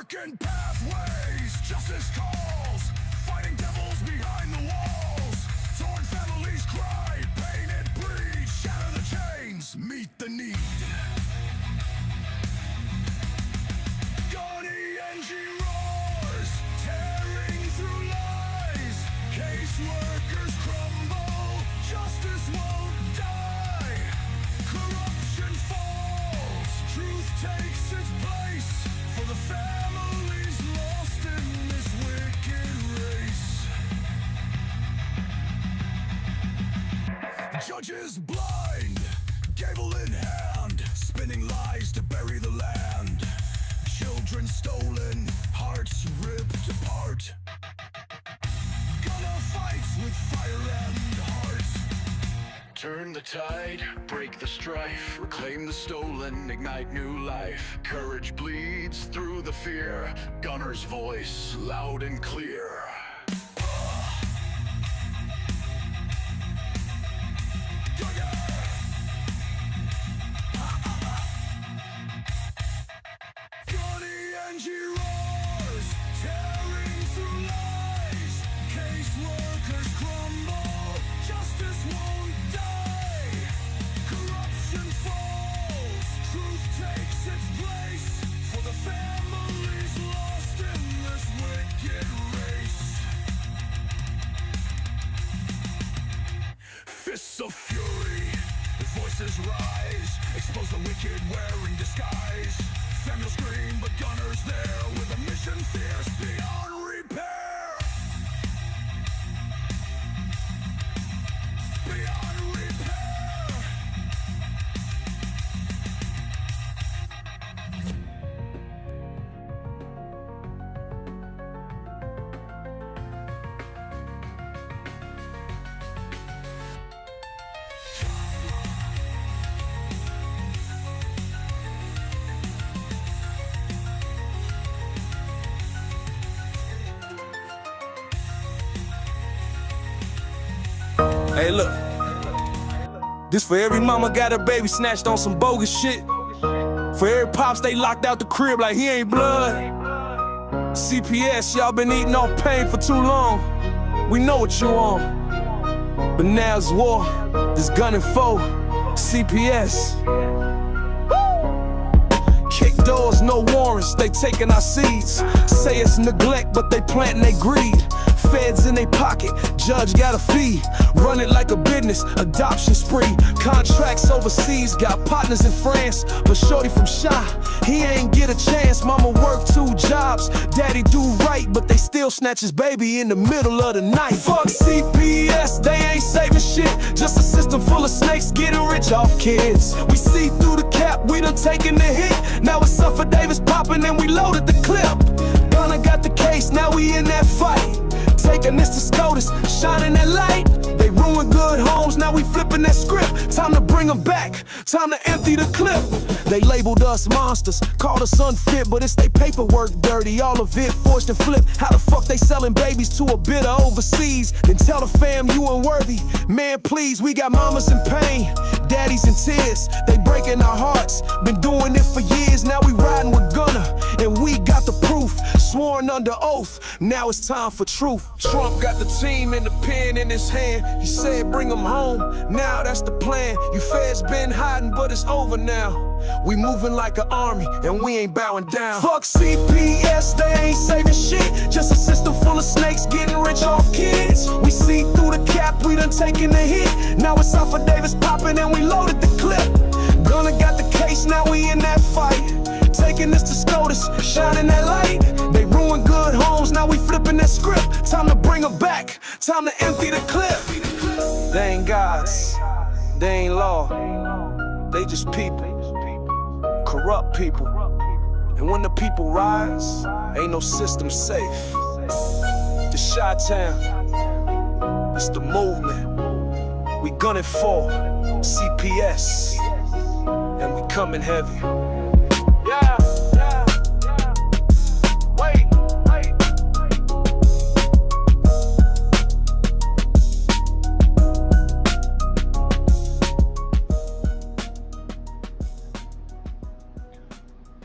Darkened pathways, justice calls, fighting devils behind the walls. Torn families cry, pain it breeds, shatter the chains, meet the need. roars, tearing through lies. Caseworkers crumble, justice won't die. Corruption falls, truth takes its place. For the families lost in this wicked race. Judges blind, gavel in hand, spinning lies to bury the land. Children stolen, hearts ripped apart. Gonna fight with fire and heart. Turn the tide, break the strife, reclaim the stolen, ignite new life. Courage bleeds through the fear, Gunner's voice loud and clear. roars, tearing through lies. Caseworkers crumble, justice won't die. Corruption falls, truth takes its place. For the families lost in this wicked race. Fists of fury, voices rise, expose the wicked wearing disguise. Families scream, but Gunner's there with a mission fierce beyond repair. Beyond repair. Hey look, this for every mama got her baby snatched on some bogus shit. For every pops they locked out the crib like he ain't blood. CPS, y'all been eating off pain for too long. We know what you on, but now it's war, this gun and foe. CPS. Kick doors, no warrants, they taking our seeds. Say it's neglect, but they planting they greed. Feds in they pocket, judge got a fee. Run it like a business, adoption spree. Contracts overseas, got partners in France. But shorty from Shy, he ain't get a chance. Mama work 2 jobs, daddy do right, but they still snatch his baby in the middle of the night. Fuck CPS, they ain't saving shit. Just a system full of snakes getting rich off kids. We see through the cap, we done taken the hit. Now it's Suffer Davis popping and we loaded the clip. Gunna got the case, now we in that fight. Taking this to SCOTUS, shining that light. They ruined good homes, now we flipping that script. Time to bring them back, time to empty the clip. They labeled us monsters, called us unfit, but it's they paperwork dirty, all of it forged and flipped. How the fuck they selling babies to a bidder overseas? Then tell the fam you unworthy. Man, please, we got mamas in pain, daddies in tears. They breaking our hearts, been doing it for years. Now we riding with Gunner, and we got the proof. Sworn under oath, now it's time for truth. Trump got the team and the pen in his hand. He said bring them home, now that's the plan. You feds been hiding, but it's over now. We moving like an army, and we ain't bowing down. Fuck CPS, they ain't saving shit. Just a system full of snakes getting rich off kids. We see through the cap, we done taken the hit. Now it's Suffer Davis popping and we loaded the clip. Gunna got the case, now we in that fight. Taking this to SCOTUS, shining that light. They ruined good homes, now we flipping that script. Time to bring them back, time to empty the clip. They ain't gods, they ain't law, they just people, corrupt people. And when the people rise, ain't no system safe. The Chi-Town, it's the movement. We gunning for CPS, and we coming heavy. Yeah.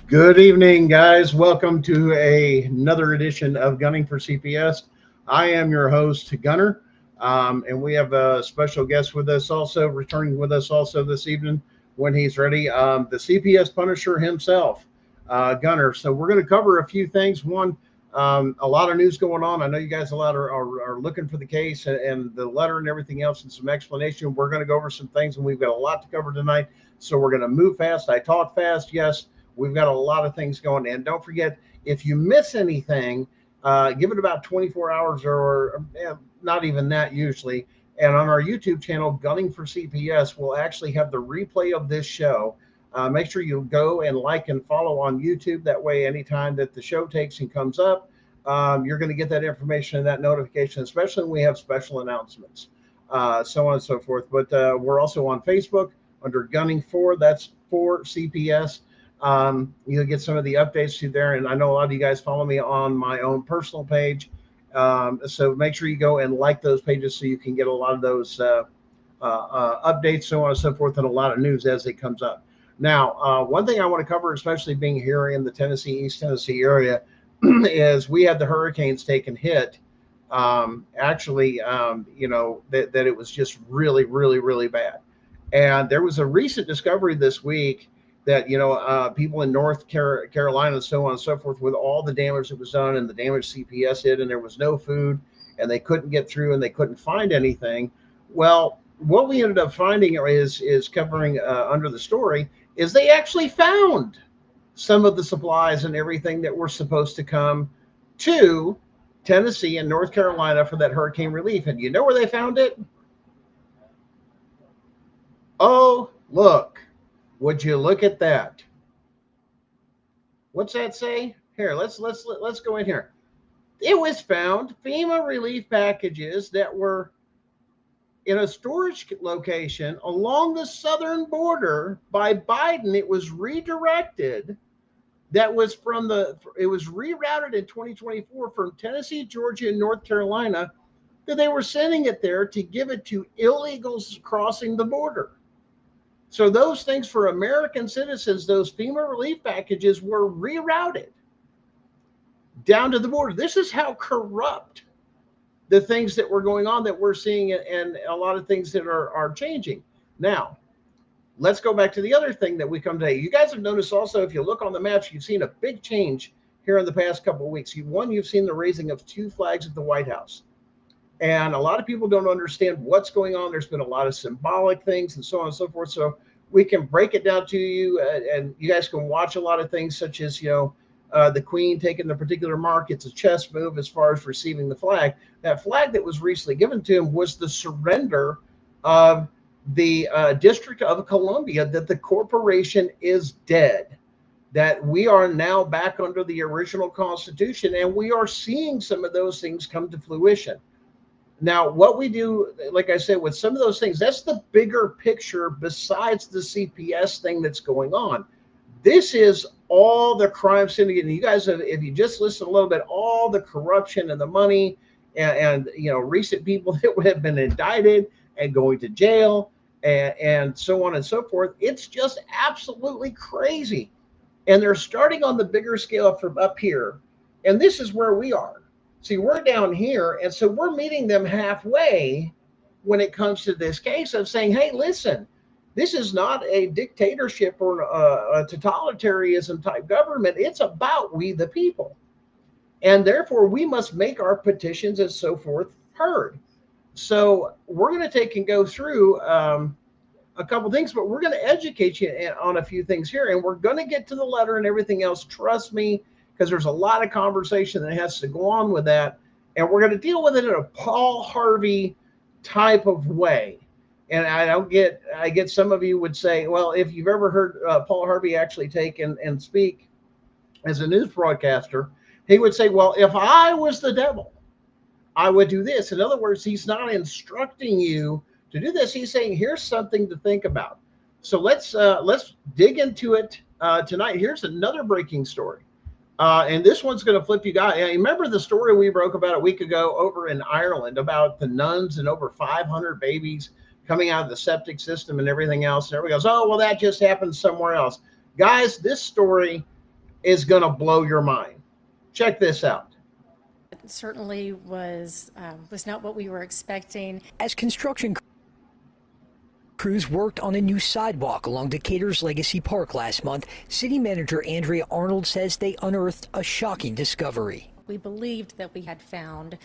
Good evening, guys. Welcome to another edition of Gunning for CPS. I am your host, Gunner, and we have a special guest with us also, returning with us also this evening when he's ready, the CPS Punisher himself, Gunner. So we're going to cover a few things. One, a lot of news going on. I know you guys a lot are looking for the case and the letter and everything else and some explanation. We're going to go over some things, and we've got a lot to cover tonight. So we're going to move fast. I talk fast, yes. We've got a lot of things going. And don't forget, if you miss anything, give it about 24 hours or not even that usually. And on our YouTube channel, Gunning for CPS, we'll actually have the replay of this show. Make sure you go and like and follow on YouTube. That way, anytime that the show takes and comes up, you're going to get that information and that notification, especially when we have special announcements, so on and so forth. But we're also on Facebook under Gunning for, that's for CPS. You'll get some of the updates to there. And I know a lot of you guys follow me on my own personal page. So make sure you go and like those pages so you can get a lot of those updates, so on and so forth, and a lot of news as it comes up. Now, one thing I want to cover, especially being here in the East Tennessee area, is we had the hurricanes taking hit. That it was just really, really, really bad. And there was a recent discovery this week that, people in North Carolina and so on and so forth, with all the damage that was done and the damage CPS did, and there was no food and they couldn't get through and they couldn't find anything. Well, what we ended up finding is covering under the story is they actually found some of the supplies and everything that were supposed to come to Tennessee and North Carolina for that hurricane relief. And you know where they found it? Oh, look. Would you look at that? What's that say? Here, let's go in here. It was found FEMA relief packages that were in a storage location along the southern border by Biden. It was redirected. It was rerouted in 2024 from Tennessee, Georgia, and North Carolina, that they were sending it there to give it to illegals crossing the border. So those things for American citizens, those FEMA relief packages were rerouted down to the border. This is how corrupt the things that were going on that we're seeing, and a lot of things that are changing. Now, let's go back to the other thing that we come today. You guys have noticed also, if you look on the maps, you've seen a big change here in the past couple of weeks. You've seen the raising of 2 flags at the White House. And a lot of people don't understand what's going on. There's been a lot of symbolic things and so on and so forth. So we can break it down to you, and you guys can watch a lot of things, such as, the Queen taking the particular mark. It's a chess move as far as receiving the flag. That flag that was recently given to him was the surrender of the District of Columbia, that the corporation is dead, that we are now back under the original Constitution, and we are seeing some of those things come to fruition. Now, what we do, like I said, with some of those things, that's the bigger picture besides the CPS thing that's going on. This is all the crime syndicate. And you guys have, if you just listen a little bit, all the corruption and the money and recent people that have been indicted and going to jail and so on and so forth. It's just absolutely crazy. And they're starting on the bigger scale from up here. And this is where we are. See, we're down here, and so we're meeting them halfway when it comes to this case of saying, hey, listen, this is not a dictatorship or a totalitarianism type government. It's about we the people. And therefore, we must make our petitions and so forth heard. So we're going to take and go through a couple things, but we're going to educate you on a few things here, and we're going to get to the letter and everything else. Trust me, because there's a lot of conversation that has to go on with that. And we're going to deal with it in a Paul Harvey type of way. And I get some of you would say, well, if you've ever heard Paul Harvey actually take and speak as a news broadcaster, he would say, well, if I was the devil, I would do this. In other words, he's not instructing you to do this. He's saying, here's something to think about. So let's dig into it tonight. Here's another breaking story. And this one's going to flip you guys. Remember the story we broke about a week ago over in Ireland about the nuns and over 500 babies coming out of the septic system and everything else. And everybody goes, oh, well, that just happened somewhere else. Guys, this story is going to blow your mind. Check this out. It certainly was not what we were expecting. As construction crews worked on a new sidewalk along Decatur's Legacy Park last month, City Manager Andrea Arnold says they unearthed a shocking discovery. We believed that we had found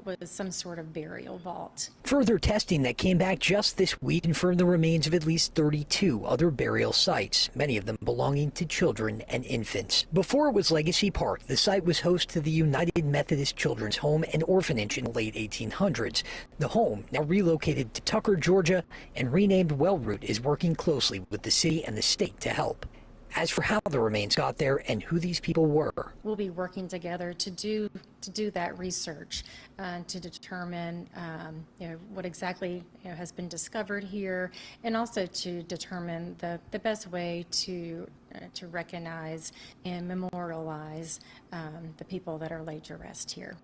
was some sort of burial vault. Further testing that came back just this week confirmed the remains of at least 32 other burial sites, many of them belonging to children and infants. Before it was Legacy Park, the site was host to the United Methodist Children's Home and Orphanage in the late 1800s. The home, now relocated to Tucker, Georgia, and renamed Wellroot, is working closely with the city and the state to help. As for how the remains got there and who these people were, we'll be working together to do that research to determine what exactly has been discovered here, and also to determine the best way to recognize and memorialize the people that are laid to rest here.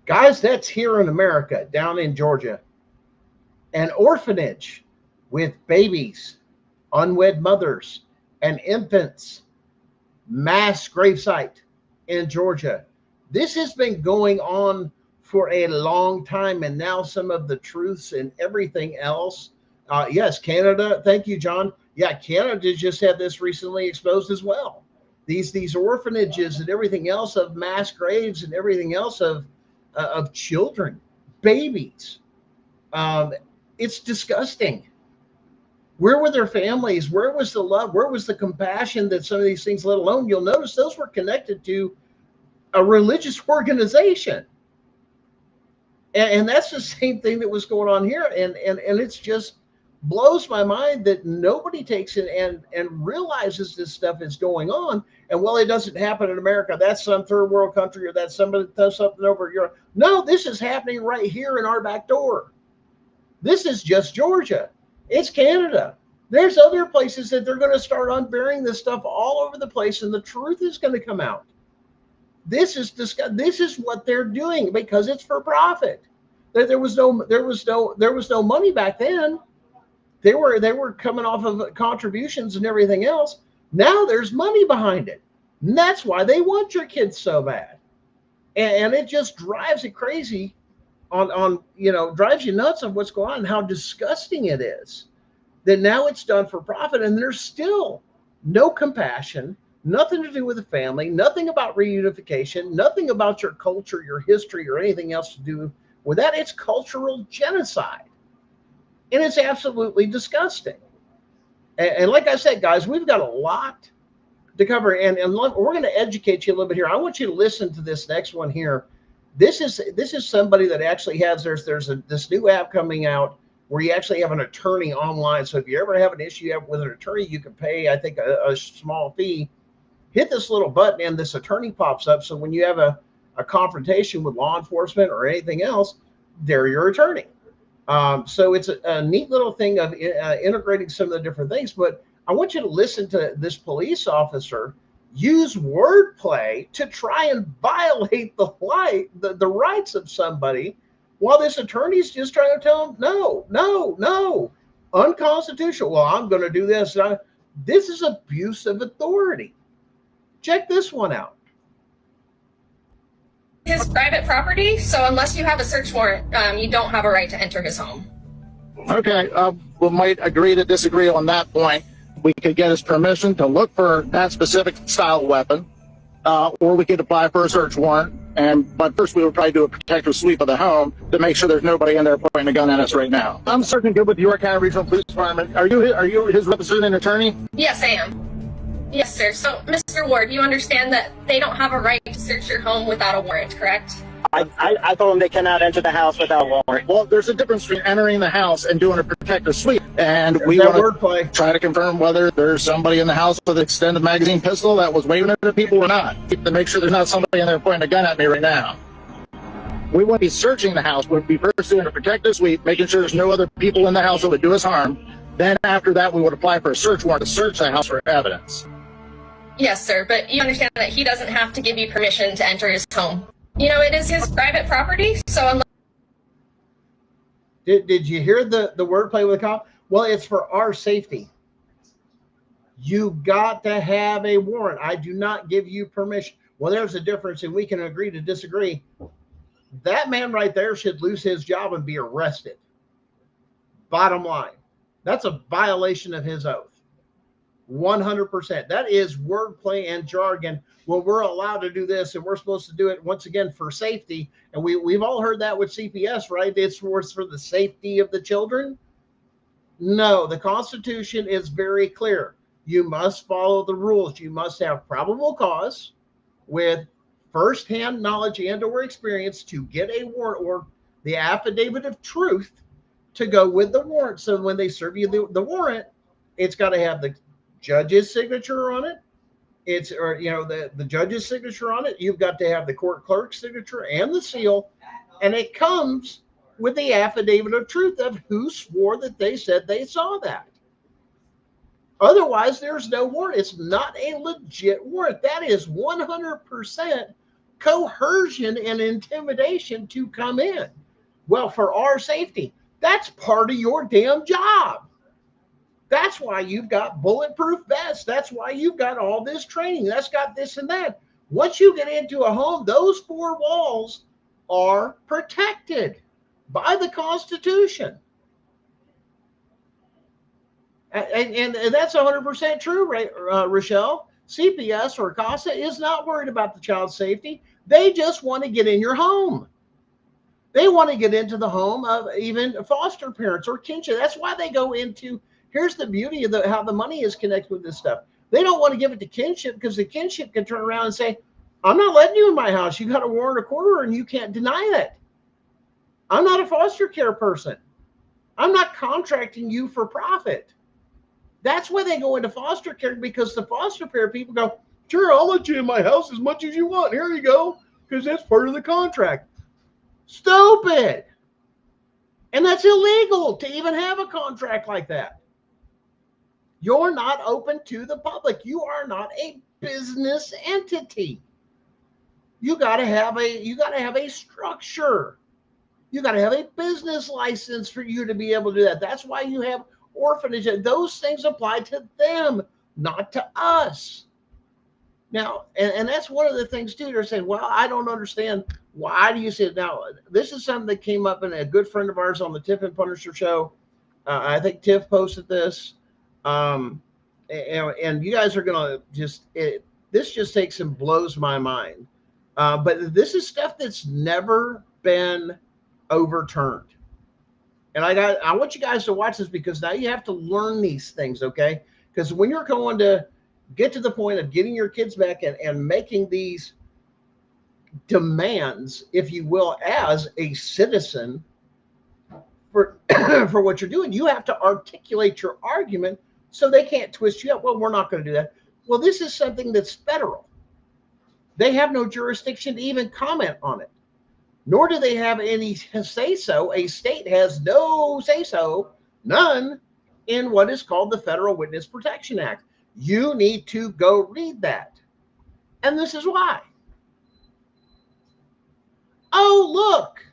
Guys, that's here in America, down in Georgia. An orphanage with babies, unwed mothers, and infants. Mass gravesite in Georgia. This has been going on for a long time, and now some of the truths and everything else. Yes, Canada. Thank you, John. Yeah, Canada just had this recently exposed as well. These orphanages and everything else of mass graves and everything else of children, babies. It's disgusting. Where were their families? Where was the love? Where was the compassion that some of these things, let alone, you'll notice those were connected to a religious organization. And that's the same thing that was going on here. And it's just blows my mind that nobody takes it and realizes this stuff is going on. And well, it doesn't happen in America. That's some third world country, or that's somebody that does something over Europe. No, this is happening right here in our back door. This is just Georgia. It's Canada. There's other places that they're going to start unburying this stuff all over the place, and the truth is going to come out. This is what they're doing because it's for profit. There was no money back then. They were coming off of contributions and everything else. Now there's money behind it, and that's why they want your kids so bad. And it just drives it crazy. Drives you nuts on what's going on and how disgusting it is that now it's done for profit, and there's still no compassion, nothing to do with the family, nothing about reunification, nothing about your culture, your history, or anything else to do with that. It's cultural genocide, and it's absolutely disgusting. And like I said, guys, we've got a lot to cover, and we're going to educate you a little bit here. I want you to listen to this next one here. This is somebody that actually has this new app coming out where you actually have an attorney online. So if you ever have an issue with an attorney, you can pay, I think, a small fee. Hit this little button and this attorney pops up. So when you have a confrontation with law enforcement or anything else, they're your attorney. So it's a neat little thing of integrating some of the different things. But I want you to listen to this police officer use wordplay to try and violate the rights of somebody, while this attorney's just trying to tell him, no, unconstitutional. Well, I'm going to do this. This is abuse of authority. Check this one out. His private property, so unless you have a search warrant, you don't have a right to enter his home. Okay, we might agree to disagree on that point. We could get his permission to look for that specific style weapon, or we could apply for a search warrant. But first, we would probably do a protective sweep of the home to make sure there's nobody in there pointing a gun at us right now. I'm certainly good with the York County Regional Police Department. Are you his representing attorney? Yes, I am. Yes, sir. So, Mr. Ward, you understand that they don't have a right to search your home without a warrant, correct? I told them they cannot enter the house without a warrant. Well, there's a difference between entering the house and doing a protective sweep. And we want to try to confirm whether there's somebody in the house with an extended magazine pistol that was waving it at people or not. To make sure there's not somebody in there pointing a gun at me right now. We want to be searching the house. We'll be first doing a protective sweep, making sure there's no other people in the house that would do us harm. Then after that, we would apply for a search warrant to search the house for evidence. Yes, sir. But you understand that he doesn't have to give you permission to enter his home. It is his private property, so unless... Did you hear the wordplay with the cop? Well, it's for our safety. You got to have a warrant. I do not give you permission. Well, there's a difference, and we can agree to disagree. That man right there should lose his job and be arrested. Bottom line, that's a violation of his oath. 100%. That is wordplay and jargon. Well, we're allowed to do this, and we're supposed to do it once again for safety. And we've all heard that with CPS, right? It's for the safety of the children. No, the Constitution is very clear. You must follow the rules. You must have probable cause with firsthand knowledge and or experience to get a warrant or the affidavit of truth to go with the warrant. So when they serve you the warrant, it's got to have the judge's signature on it. It's, or, you know, the judge's signature on it. You've got to have the court clerk's signature and the seal. And it comes with the affidavit of truth of who swore that they said they saw that. Otherwise, there's no warrant. It's not a legit warrant. That is 100% coercion and intimidation to come in. Well, for our safety, that's part of your damn job. That's why you've got bulletproof vests. That's why you've got all this training. That's got this and that. Once you get into a home, those four walls are protected by the Constitution. And that's 100% true, right, Rochelle? CPS or CASA is not worried about the child's safety. They just want to get in your home. They want to get into the home of even foster parents or kinship. That's why they go into, here's the beauty of how the money is connected with this stuff. They don't want to give it to kinship because the kinship can turn around and say, I'm not letting you in my house. You got a warrant of quarter and you can't deny that. I'm not a foster care person. I'm not contracting you for profit. That's why they go into foster care, because the foster care people go, sure, I'll let you in my house as much as you want. Here you go, because that's part of the contract. Stupid. And that's illegal to even have a contract like that. You're not open to the public. You are not a business entity. You got to have a structure. You got to have a business license for you to be able to do that. That's why you have orphanage. Those things apply to them, not to us. Now, and that's one of the things too. They're saying, well, I don't understand. Why do you say it? Now, this is something that came up in a good friend of ours on the Tiff and Punisher show. I think Tiff posted this. And you guys are going to this just takes and blows my mind. But this is stuff that's never been overturned. And I want you guys to watch this, because now you have to learn these things, okay? Because when you're going to get to the point of getting your kids back and making these demands, if you will, as a citizen for for what you're doing, you have to articulate your argument so they can't twist you up. Well, we're not going to do that. Well, this is something that's federal. They have no jurisdiction to even comment on it, nor do they have any say-so. A state has no say-so, none, in what is called the Federal Witness Protection Act. You need to go read that. And this is why. Oh, look.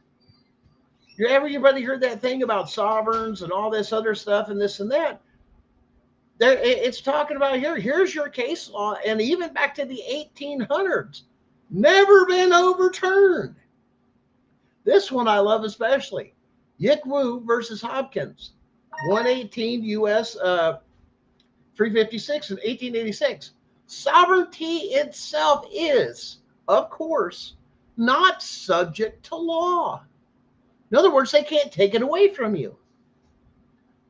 Everybody heard that thing about sovereigns and all this other stuff and this and that. It's talking about here's your case law, and even back to the 1800s, never been overturned. This one I love especially. Yick-Woo versus Hopkins, 118 U.S. 356 in 1886. Sovereignty itself is, of course, not subject to law. In other words, they can't take it away from you.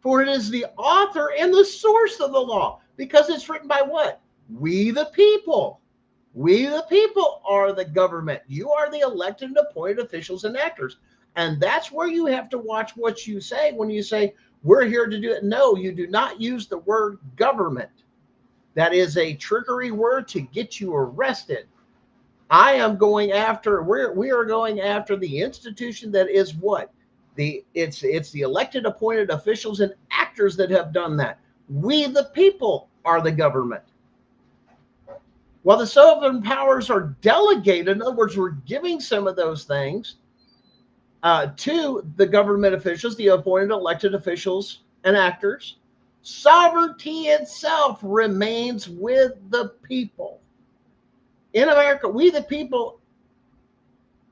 For it is the author and the source of the law, because it's written by what? We the people. We the people are the government. You are the elected and appointed officials and actors. And that's where you have to watch what you say when you say, we're here to do it. No, you do not use the word government. That is a trickery word to get you arrested. I am going after, we are going after the institution that is what? It's the elected, appointed officials and actors that have done that. We, the people, are the government. While the sovereign powers are delegated, in other words, we're giving some of those things to the government officials, the appointed, elected officials and actors, Sovereignty itself remains with the people. In America, we the people,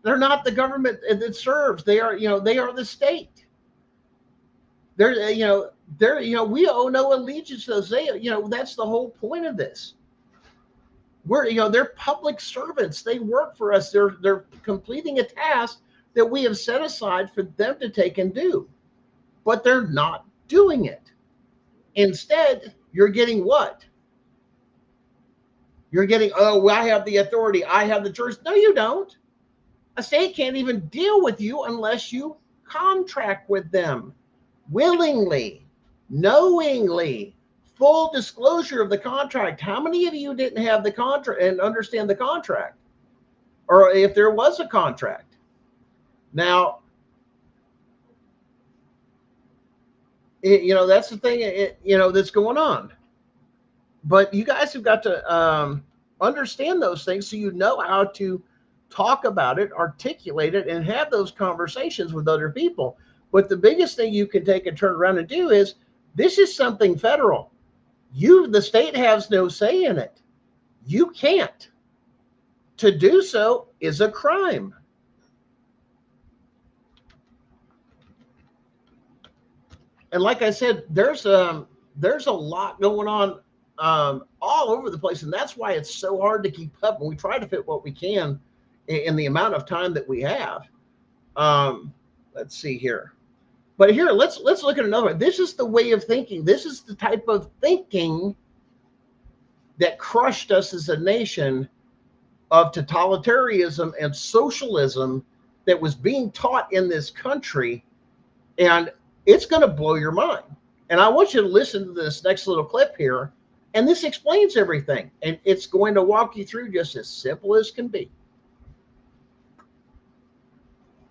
they're not the government that serves. They are, they are the state. We owe no allegiance to those. That's the whole point of this. They're public servants. They work for us. They're completing a task that we have set aside for them to take and do, but they're not doing it. Instead, you're getting what? You're getting, oh, well, I have the authority. I have the jurisdiction. No, you don't. A state can't even deal with you unless you contract with them willingly, knowingly, full disclosure of the contract. How many of you didn't have the contract and understand the contract? Or if there was a contract? Now, that's the thing, that's going on. But you guys have got to understand those things so you know how to talk about it, articulate it, and have those conversations with other people. But the biggest thing you can take and turn around and do is, this is something federal. The state has no say in it. You can't. To do so is a crime. And like I said, there's a lot going on all over the place, and that's why it's so hard to keep up. And we try to fit what we can in the amount of time that we have. Let's see here. But here, let's look at another one. This is the way of thinking. This is the type of thinking that crushed us as a nation, of totalitarianism and socialism that was being taught in this country. And it's going to blow your mind. And I want you to listen to this next little clip here. And this explains everything. And it's going to walk you through just as simple as can be.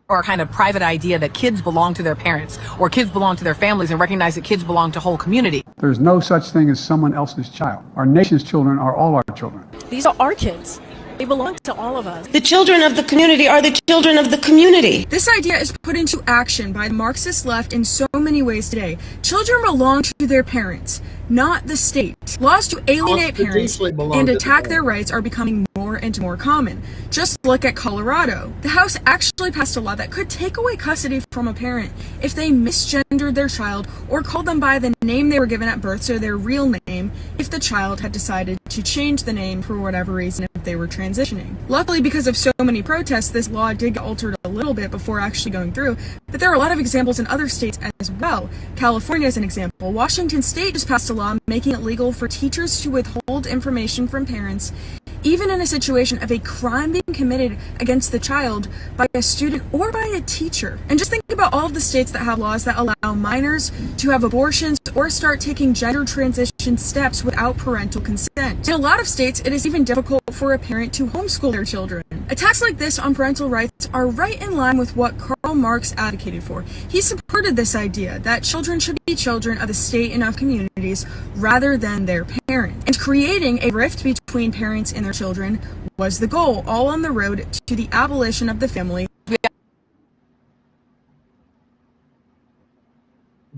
Or a kind of private idea that kids belong to their parents or kids belong to their families, and recognize that kids belong to whole community. There's no such thing as someone else's child. Our nation's children are all our children. These are our kids. They belong to all of us. The children of the community are the children of the community. This idea is put into action by the Marxist left in so many ways today. Children belong to their parents, not the state. Laws to alienate parents and attack their rights are becoming more and more common. Just look at Colorado. The House actually passed a law that could take away custody from a parent if they misgendered their child or called them by the name they were given at birth, so their real name, if the child had decided to change the name for whatever reason if they were transitioning. Luckily, because of so many protests, this law did get altered a little bit before actually going through, but there are a lot of examples in other states as well. California is an example. Washington State just passed a law making it legal for teachers to withhold information from parents, even in a situation of a crime being committed against the child by a student or by a teacher. And just think about all of the states that have laws that allow minors to have abortions or start taking gender transition steps without parental consent. In a lot of states, it is even difficult for a parent to homeschool their children. Attacks like this on parental rights are right in line with what Karl Marx advocated for. He supported this idea that children should be children of the state and of communities rather than their parents. And creating a rift between parents and their children was the goal, all on the road to the abolition of the family.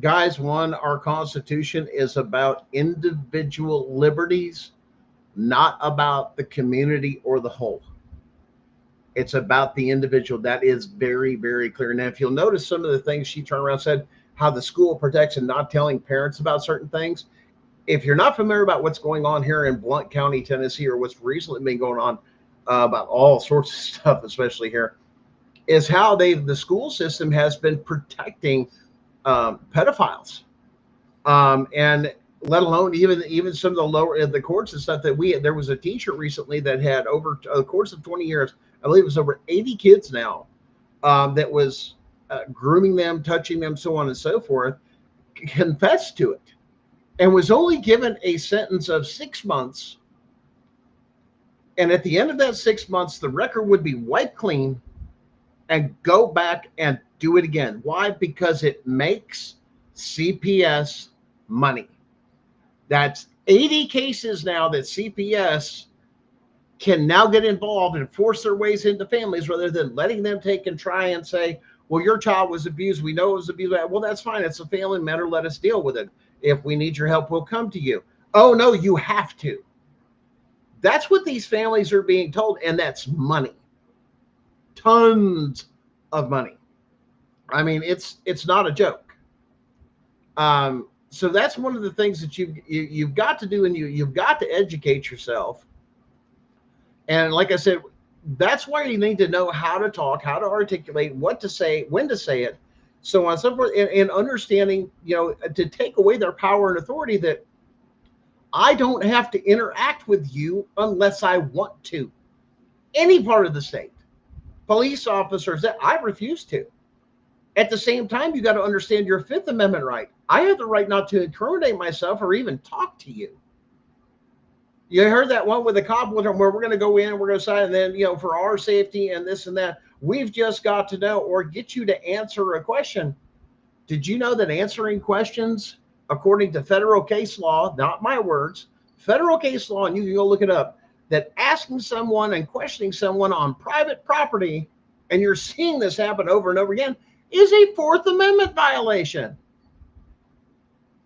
Guys, one, our Constitution is about individual liberties, not about the community or the whole. It's about the individual. That is very, very clear. Now, if you'll notice some of the things she turned around and said, how the school protects and not telling parents about certain things. If you're not familiar about what's going on here in Blount County, Tennessee, or what's recently been going on about all sorts of stuff, especially here, is how the school system has been protecting pedophiles, and let alone even some of the lower the courts and stuff that there was a teacher recently that had over the course of 20 years, I believe it was over 80 kids now, that was grooming them, touching them, so on and so forth, confessed to it, and was only given a sentence of 6 months. And at the end of that 6 months, the record would be wiped clean and go back and do it again. Why? Because it makes CPS money. That's 80 cases now that CPS can now get involved and force their ways into families rather than letting them take and try and say, well, your child was abused. We know it was abused. Well, that's fine. It's a family matter. Let us deal with it. If we need your help, we'll come to you. Oh, no, you have to. That's what these families are being told, and that's money. Tons of money. I mean, it's not a joke. So that's one of the things that you've got to do, and you've got to educate yourself. And like I said, that's why you need to know how to talk, how to articulate, what to say, when to say it, so on and so forth, and understanding, to take away their power and authority, that I don't have to interact with you unless I want to. Any part of the state, police officers, that I refuse to. At the same time, you got to understand your Fifth Amendment right. I have the right not to incriminate myself or even talk to you. You heard that one with the cop where we're going to go in and we're going to sign, and then, for our safety and this and that, we've just got to know or get you to answer a question. Did you know that answering questions, according to federal case law, not my words, federal case law, and you can go look it up, that asking someone and questioning someone on private property, and you're seeing this happen over and over again, is a Fourth Amendment violation.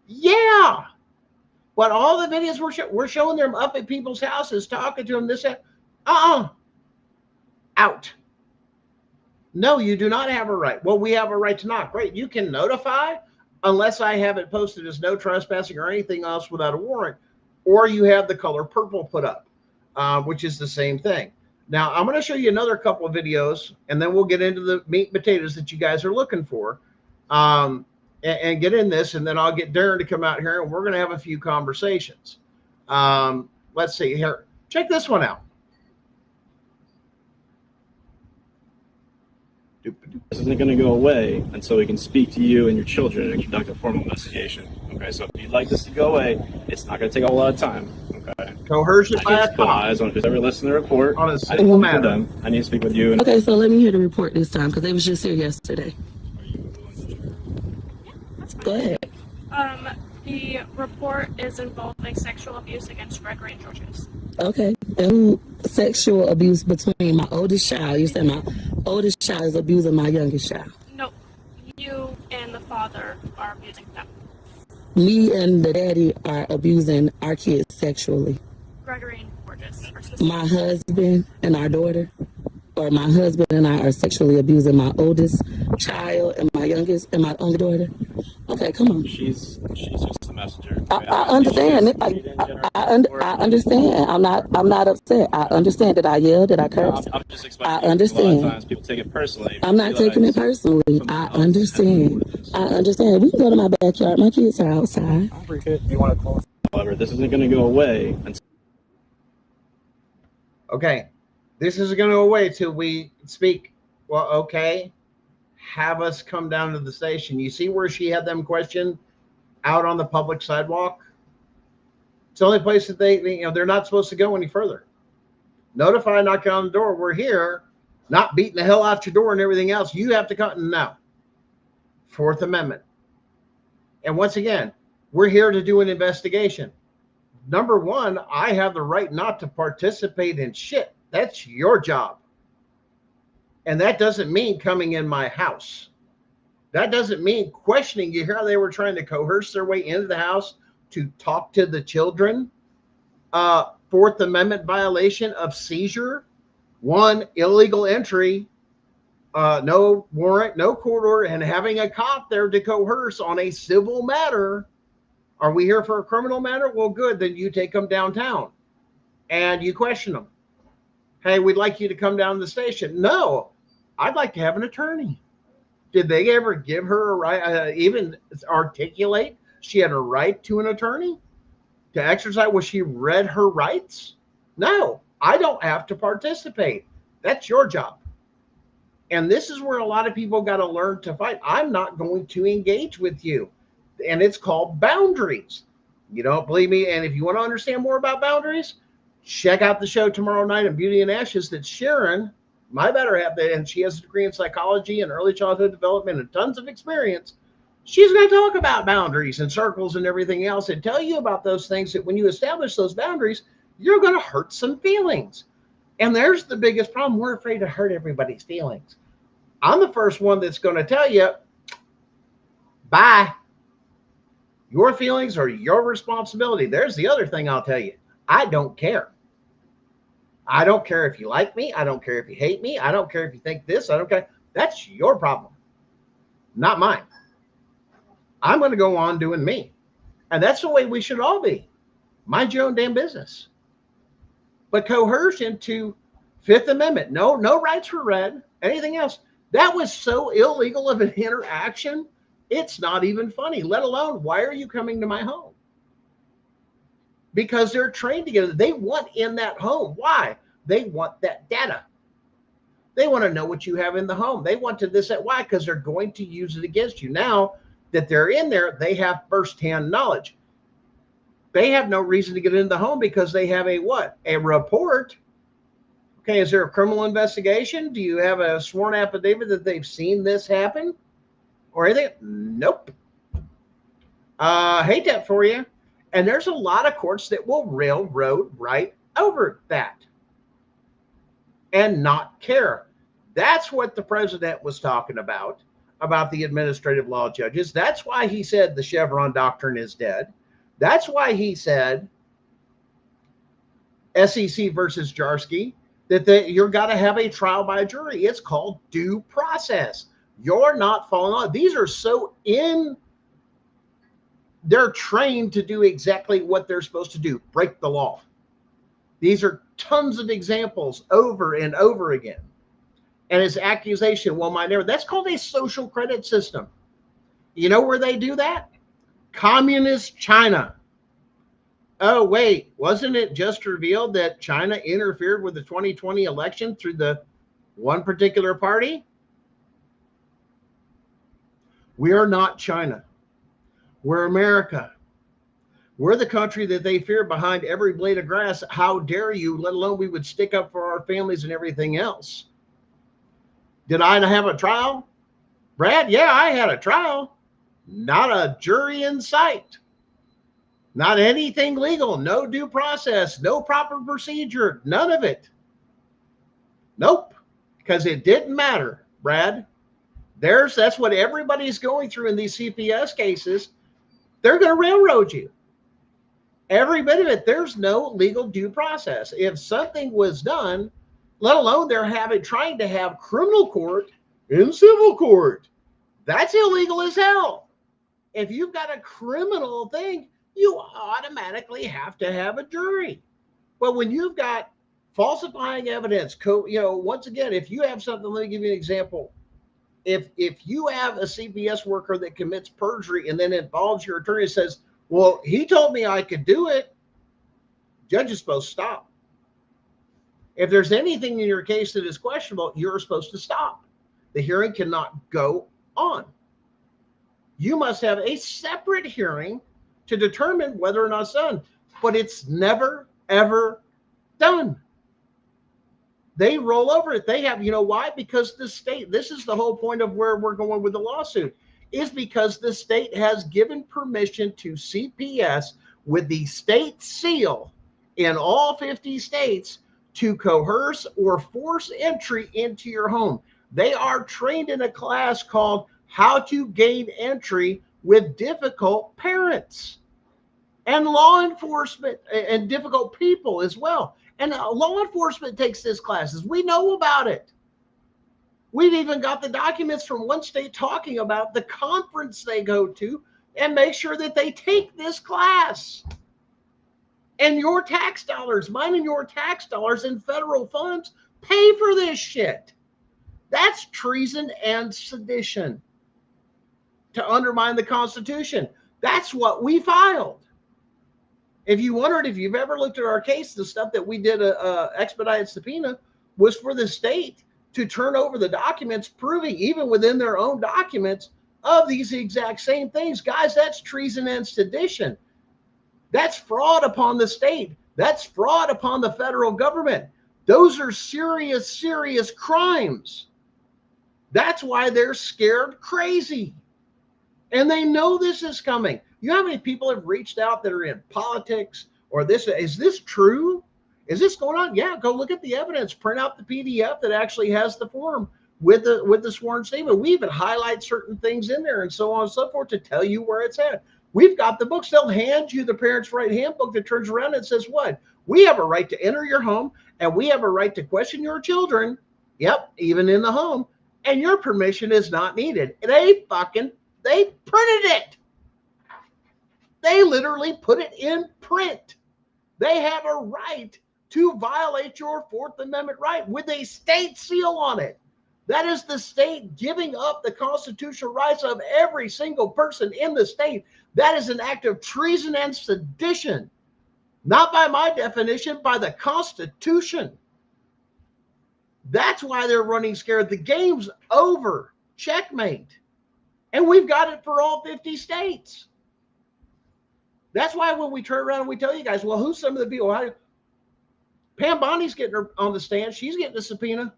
Yeah. But all the videos we're showing them up at people's houses, talking to them, this, that. Out. No, you do not have a right. Well, we have a right to knock. Great. You can notify, unless I have it posted as no trespassing or anything else without a warrant, or you have the color purple put up, which is the same thing. Now, I'm going to show you another couple of videos, and then we'll get into the meat and potatoes that you guys are looking for, and get in this, and then I'll get Darren to come out here, and we're going to have a few conversations. Let's see here. Check this one out. This isn't going to go away until we can speak to you and your children and conduct a formal investigation. Okay, so if you'd like this to go away, it's not going to take a whole lot of time. Okay. Coercion by a cop. Eyes on who's ever listened to the report. On a single matter. I need to speak with you. Okay, so let me hear the report this time, because they was just here yesterday. Go ahead. The report is involving sexual abuse against Gregory and Georges. Okay. And sexual abuse between my oldest child. You said my oldest child is abusing my youngest child. No, you and the father are abusing them. Me and the daddy are abusing our kids sexually. Gregory and Georges are sisters. My husband and our daughter, or my husband and I are sexually abusing my oldest child and my youngest and my only daughter. Okay, come on. She's just a messenger. I understand it. I understand. I'm not upset. I understand. Did I yell? Did I curse? I'm just explaining. I understand. A lot of times people take it personally. I'm not taking it personally. I understand. I understand. We can go to my backyard. My kids are outside. You want to close? However, this isn't going to go away until. Okay, this isn't going to go away till we speak. Well, okay. Have us come down to the station. You see where she had them questioned out on the public sidewalk? It's the only place that they're not supposed to go any further. Notify, knock on the door. We're here, not beating the hell out your door and everything else. You have to come. No. Fourth Amendment. And once again, we're here to do an investigation. Number one, I have the right not to participate in shit. That's your job. And that doesn't mean coming in my house. That doesn't mean questioning. You hear how they were trying to coerce their way into the house to talk to the children? Fourth Amendment violation of seizure. One, illegal entry. No warrant, no court order, and having a cop there to coerce on a civil matter. Are we here for a criminal matter? Well, good. Then you take them downtown and you question them. Hey, we'd like you to come down to the station. No, I'd like to have an attorney. Did they ever give her a right, even articulate she had a right to an attorney to exercise? Was she read her rights? No, I don't have to participate. That's your job. And this is where a lot of people got to learn to fight. I'm not going to engage with you. And it's called boundaries. You don't believe me? And if you want to understand more about boundaries, check out the show tomorrow night on Beauty and Ashes that Sharon, my better half, and she has a degree in psychology and early childhood development and tons of experience. She's going to talk about boundaries and circles and everything else and tell you about those things that when you establish those boundaries, you're going to hurt some feelings. And there's the biggest problem. We're afraid to hurt everybody's feelings. I'm the first one that's going to tell you, bye. Your feelings are your responsibility. There's the other thing I'll tell you. I don't care. I don't care if you like me. I don't care if you hate me. I don't care if you think this. I don't care. That's your problem, not mine. I'm going to go on doing me. And that's the way we should all be. Mind your own damn business. But coercion to Fifth Amendment, no rights were read, anything else. That was so illegal of an interaction, it's not even funny, let alone, why are you coming to my home? Because they're trained together. They want in that home. Why? They want that data. They want to know what you have in the home. They want to this, that. Why? Because they're going to use it against you. Now that they're in there, they have firsthand knowledge. They have no reason to get into the home because they have a what? A report. Okay, is there a criminal investigation? Do you have a sworn affidavit that they've seen this happen? Or anything? Nope. Hate that for you. And there's a lot of courts that will railroad right over that and not care. That's what the president was talking about the administrative law judges. That's why he said the Chevron doctrine is dead. That's why he said SEC versus Jarsky, that you're got to have a trial by jury. It's called due process. You're not following on. These are so they're trained to do exactly what they're supposed to do, break the law. These are tons of examples over and over again. And his accusation, well, my neighbor, that's called a social credit system. You know where they do that? Communist China. Oh, wait, wasn't it just revealed that China interfered with the 2020 election through the one particular party? We are not China. We're America. We're the country that they fear behind every blade of grass. How dare you, let alone we would stick up for our families and everything else. Did I have a trial? Brad, yeah, I had a trial. Not a jury in sight. Not anything legal. No due process. No proper procedure. None of it. Nope. Because it didn't matter, Brad. That's what everybody's going through in these CPS cases. They're going to railroad you. Every bit of it. There's no legal due process. If something was done, let alone they're trying to have criminal court in civil court. That's illegal as hell. If you've got a criminal thing, you automatically have to have a jury. But when you've got falsifying evidence, once again, if you have something, let me give you an example. If you have a CPS worker that commits perjury and then involves your attorney and says, well, he told me I could do it, judge is supposed to stop. If there's anything in your case that is questionable, you're supposed to stop. The hearing cannot go on. You must have a separate hearing to determine whether or not it's done. But it's never, ever done. They roll over it. They have, you know why? Because the state, this is the whole point of where we're going with the lawsuit, is because the state has given permission to CPS with the state seal in all 50 states to coerce or force entry into your home. They are trained in a class called How to Gain Entry with Difficult Parents and law enforcement and difficult people as well. And law enforcement takes this classes. We know about it. We've even got the documents from one state talking about the conference they go to and make sure that they take this class. And your tax dollars, mine and your tax dollars and federal funds pay for this shit. That's treason and sedition to undermine the Constitution. That's what we filed. If you wondered if you've ever looked at our case, the stuff that we did a expedited subpoena was for the state to turn over the documents proving, even within their own documents, of these exact same things. Guys, that's treason and sedition. That's fraud upon the state. That's fraud upon the federal government. Those are serious, serious crimes. That's why they're scared crazy. And they know this is coming. You know how many people have reached out that are in politics or this? Is this true? Is this going on? Yeah, go look at the evidence. Print out the PDF that actually has the form with the sworn statement. We even highlight certain things in there and so on and so forth to tell you where it's at. We've got the books. They'll hand you the parents' right handbook that turns around and says what? We have a right to enter your home, and we have a right to question your children. Yep, even in the home. And your permission is not needed. They printed it. They literally put it in print. They have a right to violate your Fourth Amendment right with a state seal on it. That is the state giving up the constitutional rights of every single person in the state. That is an act of treason and sedition. Not by my definition, by the Constitution. That's why they're running scared. The game's over. Checkmate. And we've got it for all 50 states. That's why when we turn around and we tell you guys, well, who's some of the people? Pam Bondi's getting her on the stand. She's getting a subpoena.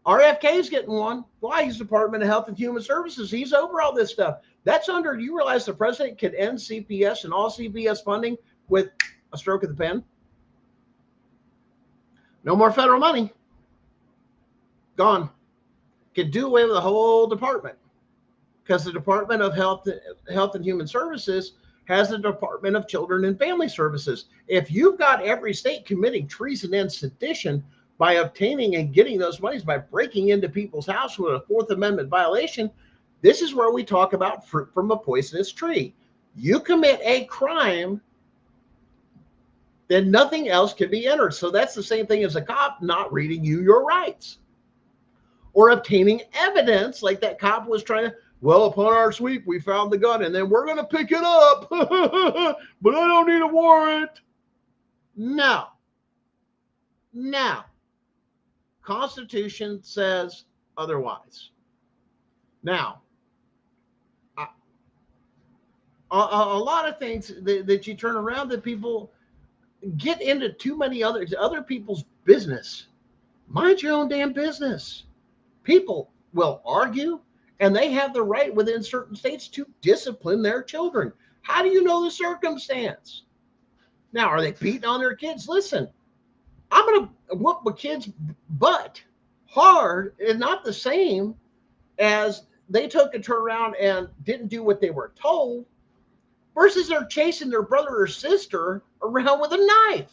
RFK's getting one. Why? He's Department of Health and Human Services. He's over all this stuff. That's under, you realize the president could end CPS and all CPS funding with a stroke of the pen? No more federal money. Gone. Could do away with the whole department because the Department of Health and Human Services has the Department of Children and Family Services. If you've got every state committing treason and sedition by obtaining and getting those monies, by breaking into people's house with a Fourth Amendment violation, this is where we talk about fruit from a poisonous tree. You commit a crime, then nothing else can be entered. So that's the same thing as a cop not reading you your rights or obtaining evidence like that cop was trying to, well, upon our sweep, we found the gun and then we're going to pick it up, but I don't need a warrant. No. Constitution says otherwise. Now, a lot of things that you turn around that people get into too many other people's business. Mind your own damn business. People will argue, and they have the right within certain states to discipline their children. How do you know the circumstance? Now, are they beating on their kids? Listen, I'm going to whoop my kid's butt hard and not the same as they took a turn around and didn't do what they were told versus they're chasing their brother or sister around with a knife.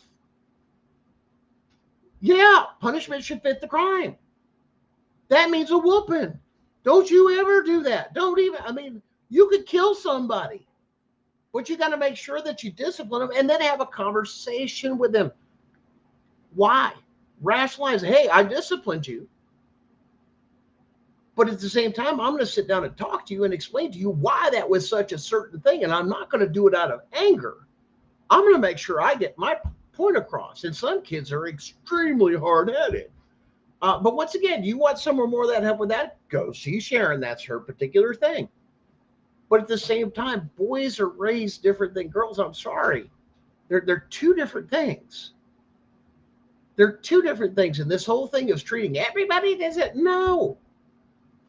Yeah, punishment should fit the crime. That means a whooping. Don't you ever do that. You could kill somebody, but you got to make sure that you discipline them and then have a conversation with them. Why? Rationalize, hey, I disciplined you. But at the same time, I'm going to sit down and talk to you and explain to you why that was such a certain thing. And I'm not going to do it out of anger. I'm going to make sure I get my point across. And some kids are extremely hard-headed. But once again, you want some or more of that help with that? Go see Sharon. That's her particular thing. But at the same time, boys are raised different than girls. I'm sorry. They're two different things. They're two different things. And this whole thing is treating everybody as it. No.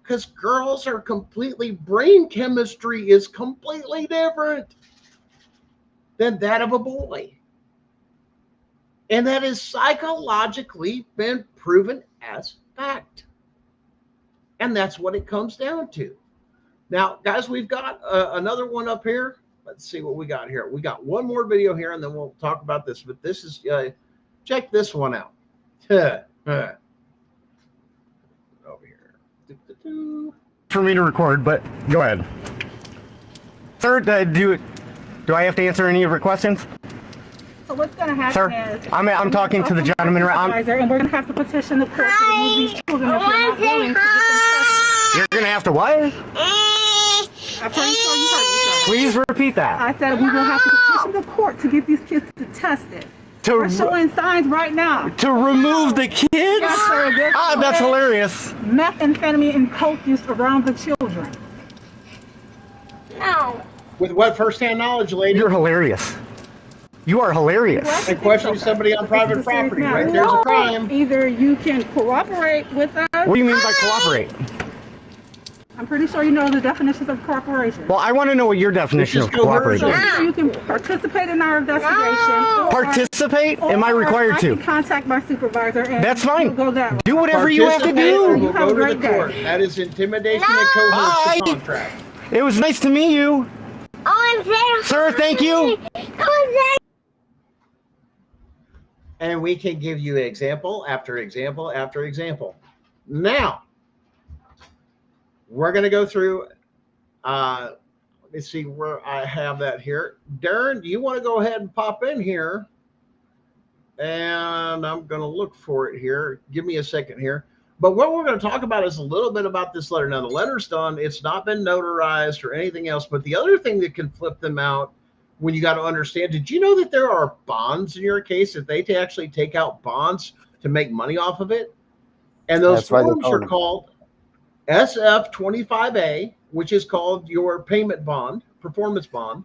Because girls are brain chemistry is completely different than that of a boy. And that is psychologically been proven as fact. And that's what it comes down to. Now, guys, we've got another one up here. Let's see what we got here. We got one more video here, and then we'll talk about this. But this is, check this one out. Over here. For me to record, but go ahead. Sir, do I have to answer any of your questions? So what's going to happen Sir, is... I'm talking to the gentleman. And we're going to have to petition the court to remove these children if you're not willing to get them tested. You're going to have to what? I'm pretty sure you heard me, sir. Please repeat that. I said we will have to petition the court to get these kids tested. We're showing signs right now. To remove the kids? Yes, sir. That's hilarious. Methamphetamine and coke use around the children. No. With what firsthand knowledge, lady? You're hilarious. You are hilarious. And questioning somebody on private property, right? There's a crime. Either you can cooperate with us. What do you mean by cooperate? I'm pretty sure you know the definitions of cooperation. Well, I want to know what your definition of cooperation is. So you can participate in our investigation. Participate? Am I required to? I can contact my supervisor. And that's fine. We'll go that way. Do whatever you have to do. You have a great day. That is intimidation and coercion contract. It was nice to meet you. Sir, thank you. And we can give you example after example after example. Now, we're going to go through, let me see where I have that here. Darren, do you want to go ahead and pop in here? And I'm going to look for it here. Give me a second here. But what we're going to talk about is a little bit about this letter. Now, the letter's done. It's not been notarized or anything else. But the other thing that can flip them out when you got to understand, did you know that there are bonds in your case, that they actually take out bonds to make money off of it? And those forms are called SF-25A, which is called your payment bond, performance bond,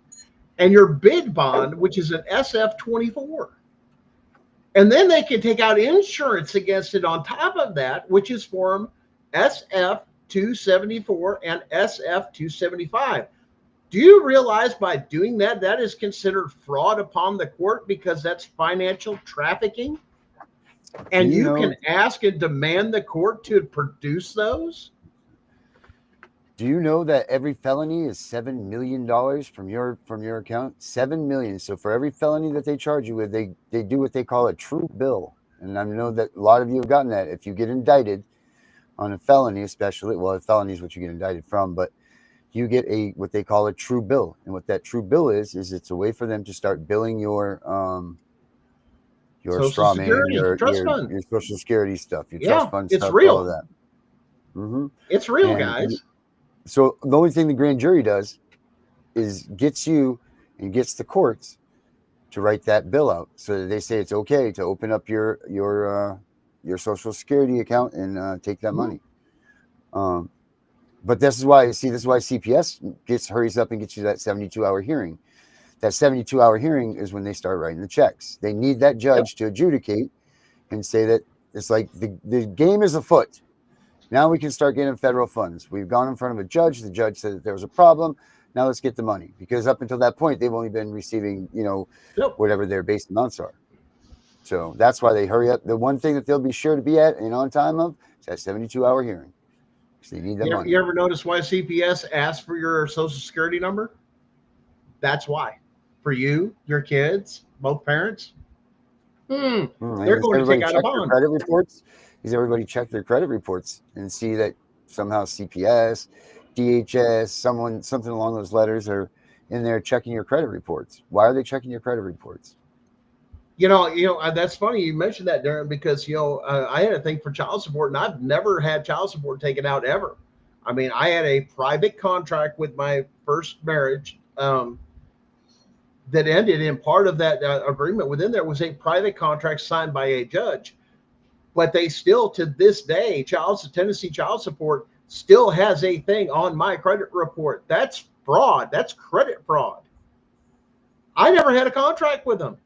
and your bid bond, which is an SF-24. And then they can take out insurance against it on top of that, which is form SF-274 and SF-275. Do you realize by doing that, that is considered fraud upon the court because that's financial trafficking? And you can ask and demand the court to produce those? Do you know that every felony is $7 million from your account? $7 million. So for every felony that they charge you with, they do what they call a true bill. And I know that a lot of you have gotten that. If you get indicted on a felony, especially, well, a felony is what you get indicted from, but you get what they call a true bill. And what that true bill is it's a way for them to start billing your straw man, your Social Security stuff, your trust fund stuff, all of that. Mm-hmm. It's real, guys. So the only thing the grand jury does is gets you and gets the courts to write that bill out, so that they say it's okay to open up your Social Security account and take that money. But this is why CPS hurries up and gets you that 72-hour hearing. That 72-hour hearing is when they start writing the checks. They need that judge to adjudicate and say that it's like the game is afoot. Now we can start getting federal funds. We've gone in front of a judge. The judge said that there was a problem. Now let's get the money, because up until that point, they've only been receiving, whatever their base amounts are. So that's why they hurry up. The one thing that they'll be sure to be at and on time of is that 72-hour hearing. So they need that money. You ever notice why CPS asks for your Social Security number? That's why. For you, your kids, both parents. They're going to take out a bond. Credit reports. Does everybody check their credit reports and see that somehow CPS, DHS, something along those letters are in there checking your credit reports? Why are they checking your credit reports? That's funny you mentioned that, Darren, because I had a thing for child support, and I've never had child support taken out ever. I mean, I had a private contract with my first marriage that ended, and part of that agreement within there was a private contract signed by a judge. But they still, to this day, Tennessee child support still has a thing on my credit report. That's fraud. That's credit fraud. I never had a contract with them.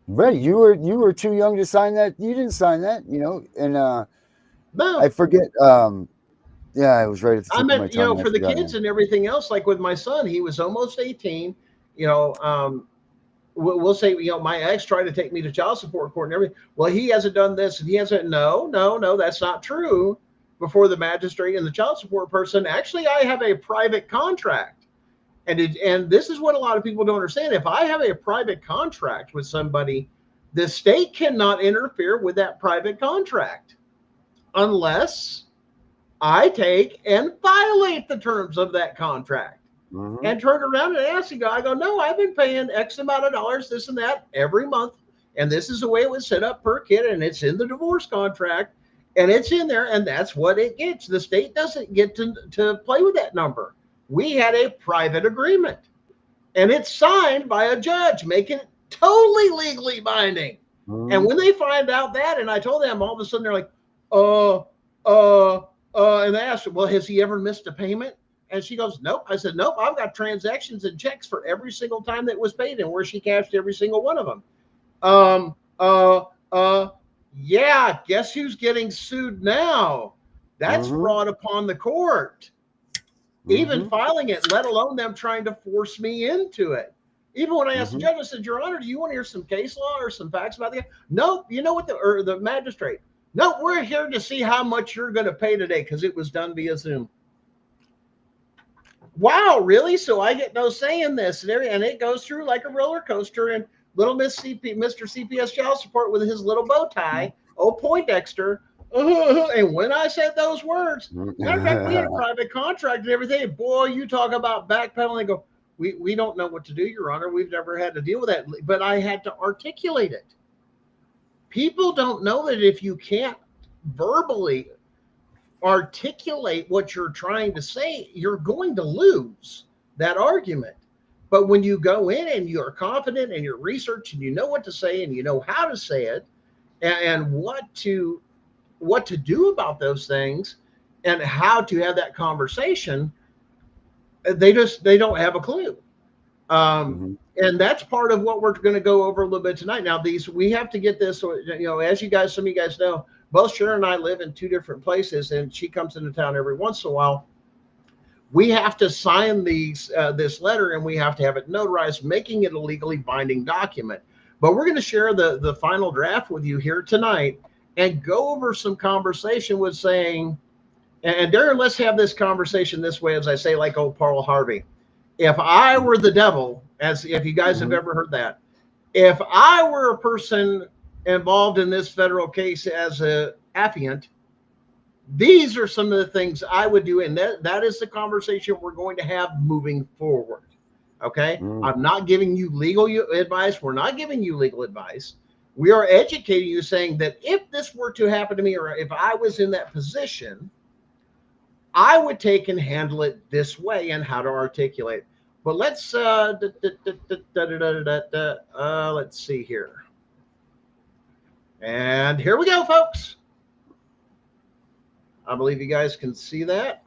Right. You were too young to sign that. You didn't sign that, and no. I forget. Yeah, I was right at the tip of my tongue. For the kids and everything else, like with my son, he was almost 18. We'll say, my ex tried to take me to child support court and everything. Well, he hasn't done this, and he hasn't. No, that's not true. Before the magistrate and the child support person, actually, I have a private contract, and this is what a lot of people don't understand. If I have a private contract with somebody, the state cannot interfere with that private contract unless I take and violate the terms of that contract. Mm-hmm. And turn around and ask the guy, I go, no, I've been paying X amount of dollars, this and that, every month. And this is the way it was set up per kid. And it's in the divorce contract. And it's in there. And that's what it gets. The state doesn't get to play with that number. We had a private agreement. And it's signed by a judge, making it totally legally binding. Mm-hmm. And when they find out that, and I told them, all of a sudden they're like, and they asked, well, has he ever missed a payment? And she goes, nope. I said, nope, I've got transactions and checks for every single time that was paid and where she cashed every single one of them. Yeah, guess who's getting sued now? That's fraud upon the court. Even filing it, let alone them trying to force me into it. Even when I asked the judge, I said, Your Honor, do you want to hear some case law or some facts about the? Nope. You know what? The magistrate. Nope. We're here to see how much you're going to pay today because it was done via Zoom. Wow, really? So I get no say in this, and it goes through like a roller coaster. And little Mr. CPS child support with his little bow tie, oh Poindexter. And when I said those words, matter of fact, we had a private contract and everything. Boy, you talk about backpedaling. Go, we don't know what to do, Your Honor. We've never had to deal with that, but I had to articulate it. People don't know that if you can't verbally articulate what you're trying to say, you're going to lose that argument. But when you go in and you're confident and you're research and you know what to say and you know how to say it and what to do about those things and how to have that conversation, they don't have a clue. And that's part of what we're going to go over a little bit tonight. Now, we have to get this, as some of you guys know, both Sharon and I live in two different places, and she comes into town every once in a while. We have to sign this letter, and we have to have it notarized, making it a legally binding document. But we're going to share the final draft with you here tonight and go over some conversation with saying, and Darren, let's have this conversation this way, as I say, like old Pearl Harvey. If I were the devil, as if you guys have ever heard that, if I were a person involved in this federal case as a affiant, these are some of the things I would do. And that is the conversation we're going to have moving forward. Okay. I'm not giving you legal advice. We're not giving you legal advice. We are educating you, saying that if this were to happen to me, or if I was in that position, I would take and handle it this way and how to articulate. But let's let's see here. And here we go, folks. I believe you guys can see that.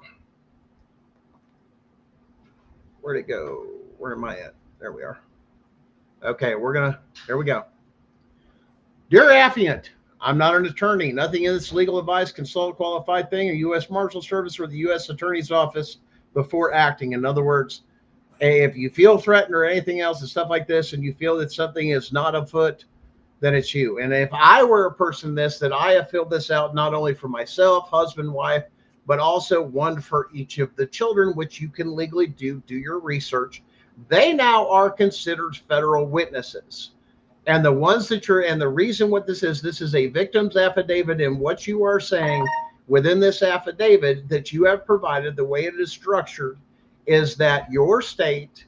Where'd it go? Where am I at? There we are. Okay, here we go. Dear affiant, I'm not an attorney. Nothing in this legal advice, consult qualified thing, or U.S. Marshal Service or the U.S. Attorney's Office before acting. In other words, if you feel threatened or anything else and stuff like this, and you feel that something is not afoot, then it's you. And if I were a person that I have filled this out not only for myself, husband, wife, but also one for each of the children, which you can legally do your research. They now are considered federal witnesses. And the ones and the reason what this is a victim's affidavit, and what you are saying within this affidavit that you have provided, the way it is structured, is that your state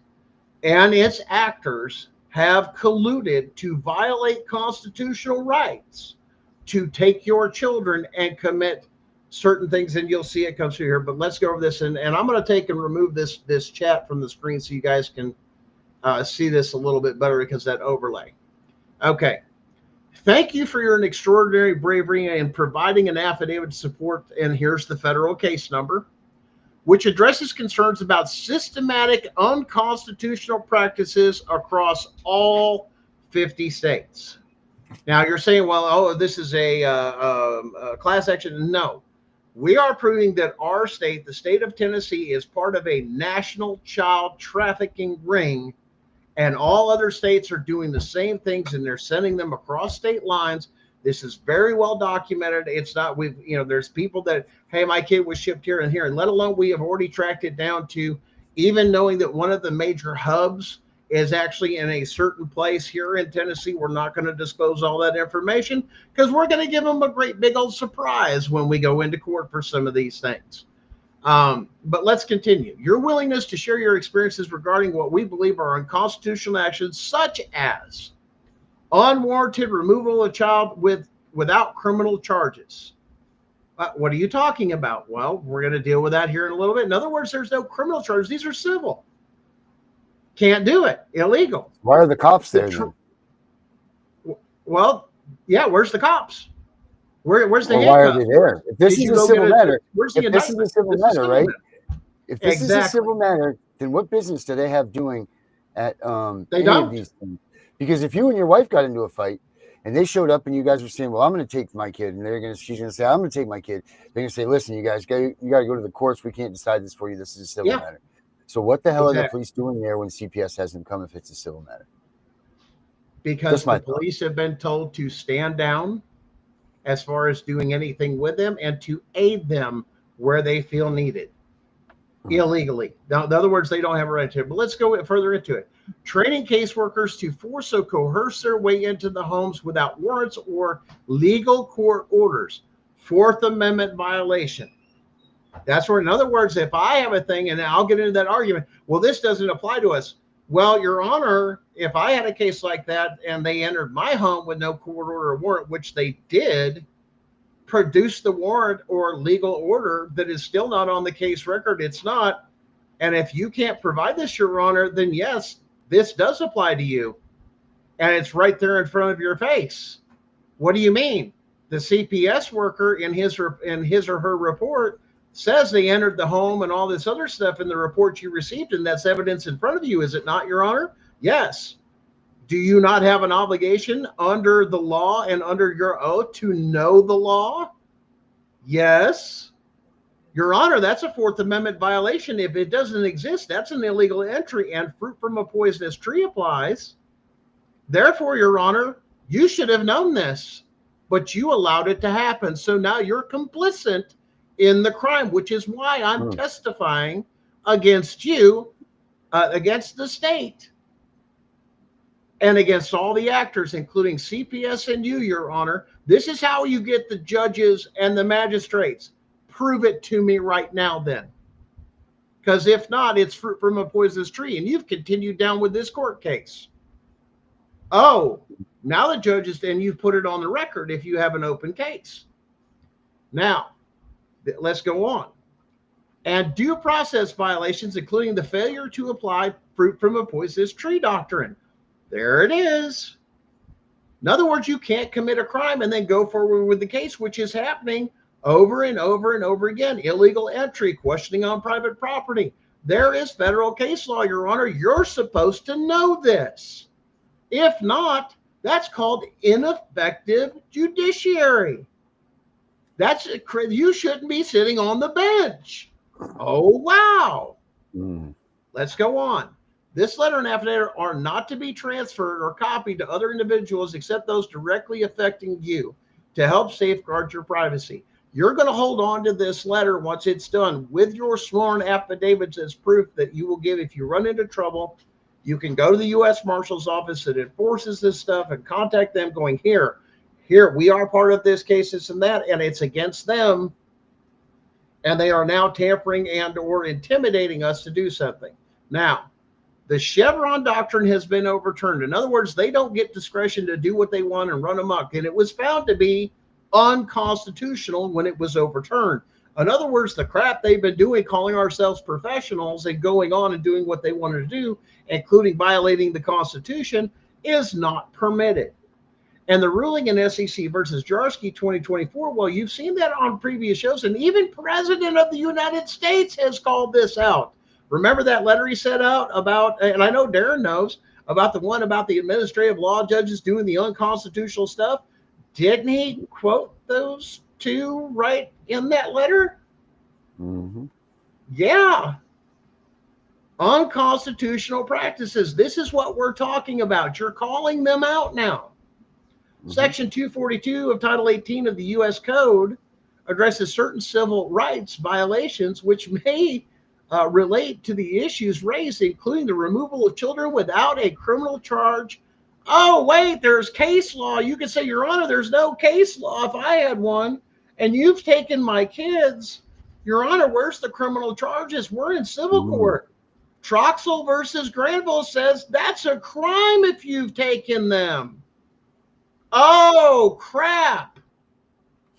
and its actors have colluded to violate constitutional rights to take your children and commit certain things. And you'll see it comes through here. But let's go over this. And I'm going to take and remove this chat from the screen so you guys can see this a little bit better, because that overlay. Okay. Thank you for your extraordinary bravery in providing an affidavit support. And here's the federal case number, which addresses concerns about systematic unconstitutional practices across all 50 states. Now you're saying, well, this is a class action. No, we are proving that our state, the state of Tennessee, is part of a national child trafficking ring, and all other states are doing the same things, and they're sending them across state lines. This is very well documented. It's not, there's people that, hey, my kid was shipped here and here, and let alone we have already tracked it down to even knowing that one of the major hubs is actually in a certain place here in Tennessee. We're not going to disclose all that information because we're going to give them a great big old surprise when we go into court for some of these things. But let's continue. Your willingness to share your experiences regarding what we believe are unconstitutional actions, such as unwarranted removal of a child without criminal charges. What are you talking about? Well, we're going to deal with that here in a little bit. In other words, there's no criminal charges. These are civil. Can't do it. Illegal. Why are the cops there then? Well, yeah, where's the cops? Where's the handcuffs? Why are they there? If this is a civil matter, if this is a civil matter, right? If this is a civil matter, then what business do they have doing at any of these things? Because if you and your wife got into a fight and they showed up and you guys were saying, well, I'm going to take my kid, and she's going to say, I'm going to take my kid. They're going to say, listen, you guys, you got to go to the courts. We can't decide this for you. This is a civil matter. So what the hell are the police doing there when CPS has them come if it's a civil matter? Because the police have been told to stand down as far as doing anything with them and to aid them where they feel needed. illegally. Now, in other words, they don't have a right to it. But let's go further into it. Training caseworkers to force or coerce their way into the homes without warrants or legal court orders. Fourth Amendment violation. That's where, in other words, if I have a thing, and I'll get into that argument, well, this doesn't apply to us. Well, Your Honor, if I had a case like that and they entered my home with no court order or warrant, which they did, produce the warrant or legal order that is still not on the case record. It's not. And if you can't provide this, Your Honor, then yes, this does apply to you. And it's right there in front of your face. What do you mean? The CPS worker in his or her report says they entered the home and all this other stuff in the report you received, and that's evidence in front of you, is it not, Your Honor? Yes. Do you not have an obligation under the law and under your oath to know the law? Yes. Your Honor, that's a Fourth Amendment violation. If it doesn't exist, that's an illegal entry, and fruit from a poisonous tree applies. Therefore, Your Honor, you should have known this, but you allowed it to happen. So now you're complicit in the crime, which is why I'm testifying against you, against the state, and against all the actors, including CPS and you, Your Honor. This is how you get the judges and the magistrates. Prove it to me right now, then. Because if not, it's fruit from a poisonous tree, and you've continued down with this court case. Oh, now the judges, and you've put it on the record if you have an open case. Now, let's go on. And due process violations, including the failure to apply fruit from a poisonous tree doctrine. There it is. In other words, you can't commit a crime and then go forward with the case, which is happening over and over and over again. Illegal entry, questioning on private property. There is federal case law, Your Honor. You're supposed to know this. If not, that's called ineffective judiciary. You shouldn't be sitting on the bench. Oh, wow. Let's go on. This letter and affidavit are not to be transferred or copied to other individuals except those directly affecting you to help safeguard your privacy. You're going to hold on to this letter once it's done with your sworn affidavits as proof that you will give if you run into trouble. You can go to the U.S. Marshal's office that enforces this stuff and contact them going, here, we are part of this case, this and that, and it's against them. And they are now tampering and or intimidating us to do something. Now, the Chevron doctrine has been overturned. In other words, they don't get discretion to do what they want and run amok. And it was found to be unconstitutional when it was overturned. In other words, the crap they've been doing, calling ourselves professionals and going on and doing what they wanted to do, including violating the Constitution, is not permitted. And the ruling in SEC versus Jarsky 2024, well, you've seen that on previous shows, and even President of the United States has called this out. Remember that letter he sent out about, and I know Darren knows, about the one about the administrative law judges doing the unconstitutional stuff? Didn't he quote those two right in that letter? Yeah. Unconstitutional practices. This is what we're talking about. You're calling them out now. Section 242 of Title 18 of the U.S. Code addresses certain civil rights violations which may relate to the issues raised, including the removal of children without a criminal charge. Oh, wait, there's case law. You could say, Your Honor, there's no case law. If I had one and you've taken my kids, Your Honor, where's the criminal charges? We're in civil court. Troxel versus Granville says that's a crime if you've taken them. Oh, crap.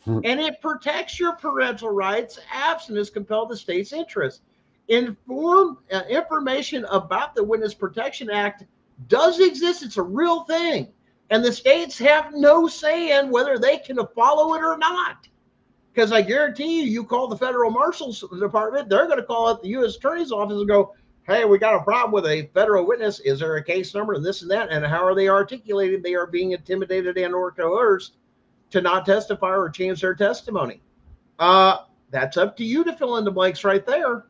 And it protects your parental rights absent as compelled the state's interest. Information about the Witness Protection Act does exist. It's a real thing. And the states have no say in whether they can follow it or not. Because I guarantee you call the Federal Marshal's Department, they're going to call up the U.S. Attorney's Office and go, hey, we got a problem with a federal witness. Is there a case number and this and that? And how are they articulated? They are being intimidated and or coerced to not testify or change their testimony. That's up to you to fill in the blanks right there.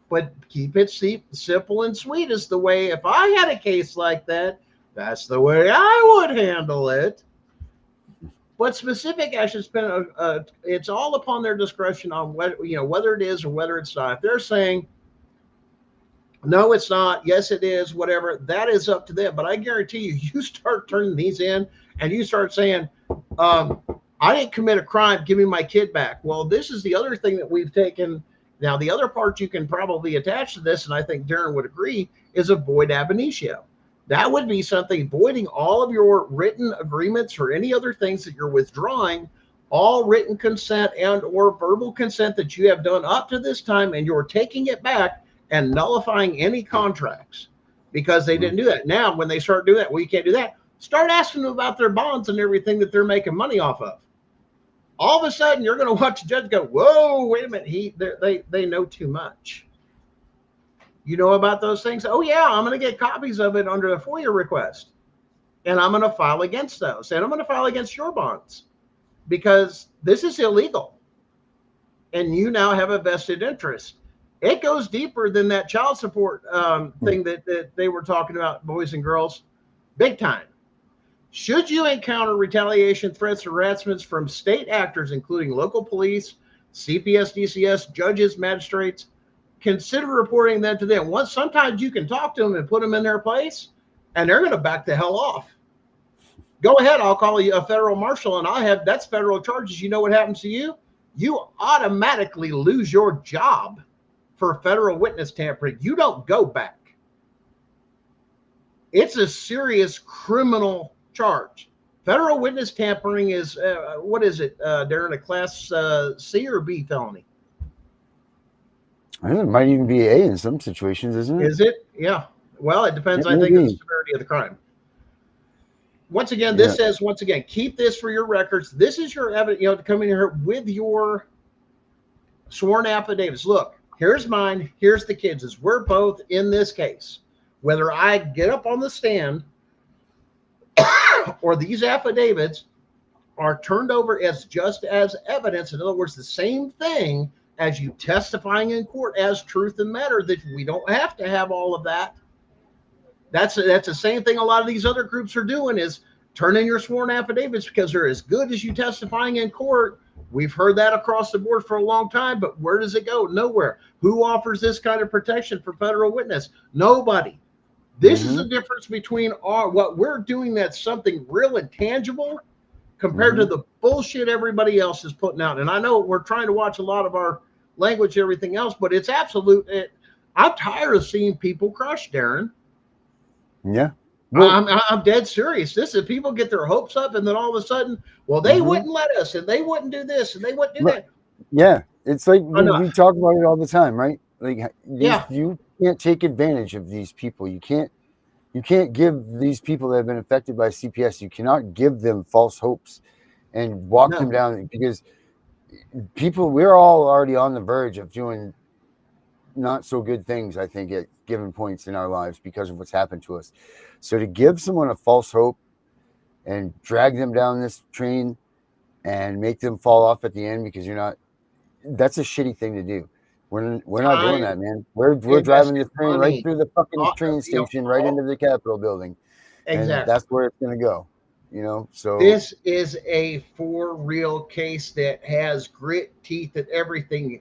But keep it simple and sweet is the way, if I had a case like that, that's the way I would handle it. But specific actions, it's all upon their discretion on whether it is or whether it's not. If they're saying, No, it's not. Yes, it is. Whatever. That is up to them. But I guarantee you, you start turning these in and you start saying, I didn't commit a crime. Give me my kid back. Well, this is the other thing that we've taken. Now, the other part you can probably attach to this, and I think Darren would agree, is a void ab initio. That would be something voiding all of your written agreements or any other things that you're withdrawing, all written consent and or verbal consent that you have done up to this time, and you're taking it back and nullifying any contracts because they didn't do that. Now, when they start doing that, well, you can't do that. Start asking them about their bonds and everything that they're making money off of. All of a sudden, you're going to watch a judge go, whoa, wait a minute. They know too much. You know about those things? Oh, yeah, I'm going to get copies of it under a FOIA request. And I'm going to file against those. And I'm going to file against your bonds because this is illegal. And you now have a vested interest. It goes deeper than that child support thing that they were talking about, boys and girls, big time. Should you encounter retaliation, threats, or harassments from state actors, including local police, CPS, DCS, judges, magistrates, consider reporting them to them. Sometimes you can talk to them and put them in their place, and they're going to back the hell off. Go ahead, I'll call you a federal marshal, and that's federal charges. You know what happens to you? You automatically lose your job for federal witness tampering. You don't go back. It's a serious criminal charge. Federal witness tampering is, what is it, Darren, a class C or B felony? I think it might even be A in some situations, isn't it? Is it? Yeah. Well, it depends, I think, on the severity of the crime. Once again, this says, keep this for your records. This is your evidence, to come in here with your sworn affidavits. Look, here's mine. Here's the kids'. We're both in this case. Whether I get up on the stand or these affidavits are turned over as just as evidence. In other words, the same thing as you testifying in court as truth and matter, that we don't have to have all of that. That's the same thing a lot of these other groups are doing, is turn in your sworn affidavits because they're as good as you testifying in court. We've heard that across the board for a long time, but where does it go? Nowhere. Who offers this kind of protection for federal witness? Nobody. This is the difference between what we're doing that's something real and tangible compared to the bullshit everybody else is putting out. And I know we're trying to watch a lot of our language and everything else, but it's absolute. I'm tired of seeing people crush, Darren. Yeah. Well, I'm dead serious. This is people get their hopes up and then all of a sudden, well, they wouldn't let us and they wouldn't do this and they wouldn't do that. Yeah. It's like we talk about it all the time, right? Like, you can't take advantage of these people. You can't give these people that have been affected by CPS, you cannot give them false hopes and walk them down, because we're all already on the verge of doing not so good things, I think, at given points in our lives because of what's happened to us. So to give someone a false hope and drag them down this train and make them fall off at the end because that's a shitty thing to do. We're not doing that, man. We're driving the train right through the fucking train station, right into the Capitol building. Exactly. And that's where it's going to go, so. This is a for real case that has grit, teeth, and everything.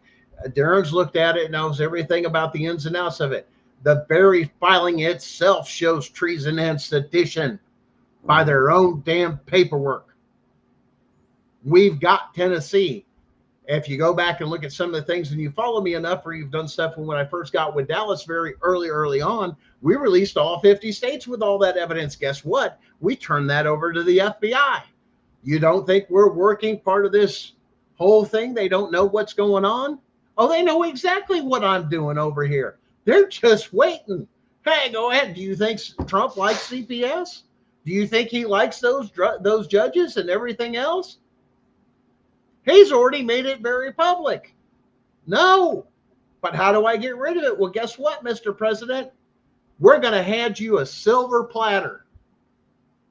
Darren's looked at it, knows everything about the ins and outs of it. The very filing itself shows treason and sedition by their own damn paperwork. We've got Tennessee. If you go back and look at some of the things, and you follow me enough, or you've done stuff when I first got with Dallas very early on, we released all 50 states with all that evidence. Guess what? We turned that over to the FBI. You don't think we're working part of this whole thing? They don't know what's going on? Oh, they know exactly what I'm doing over here. They're just waiting. Hey, go ahead. Do you think Trump likes CPS? Do you think he likes those judges and everything else? He's already made it very public. No. But how do I get rid of it? Well, guess what, Mr. President? We're going to hand you a silver platter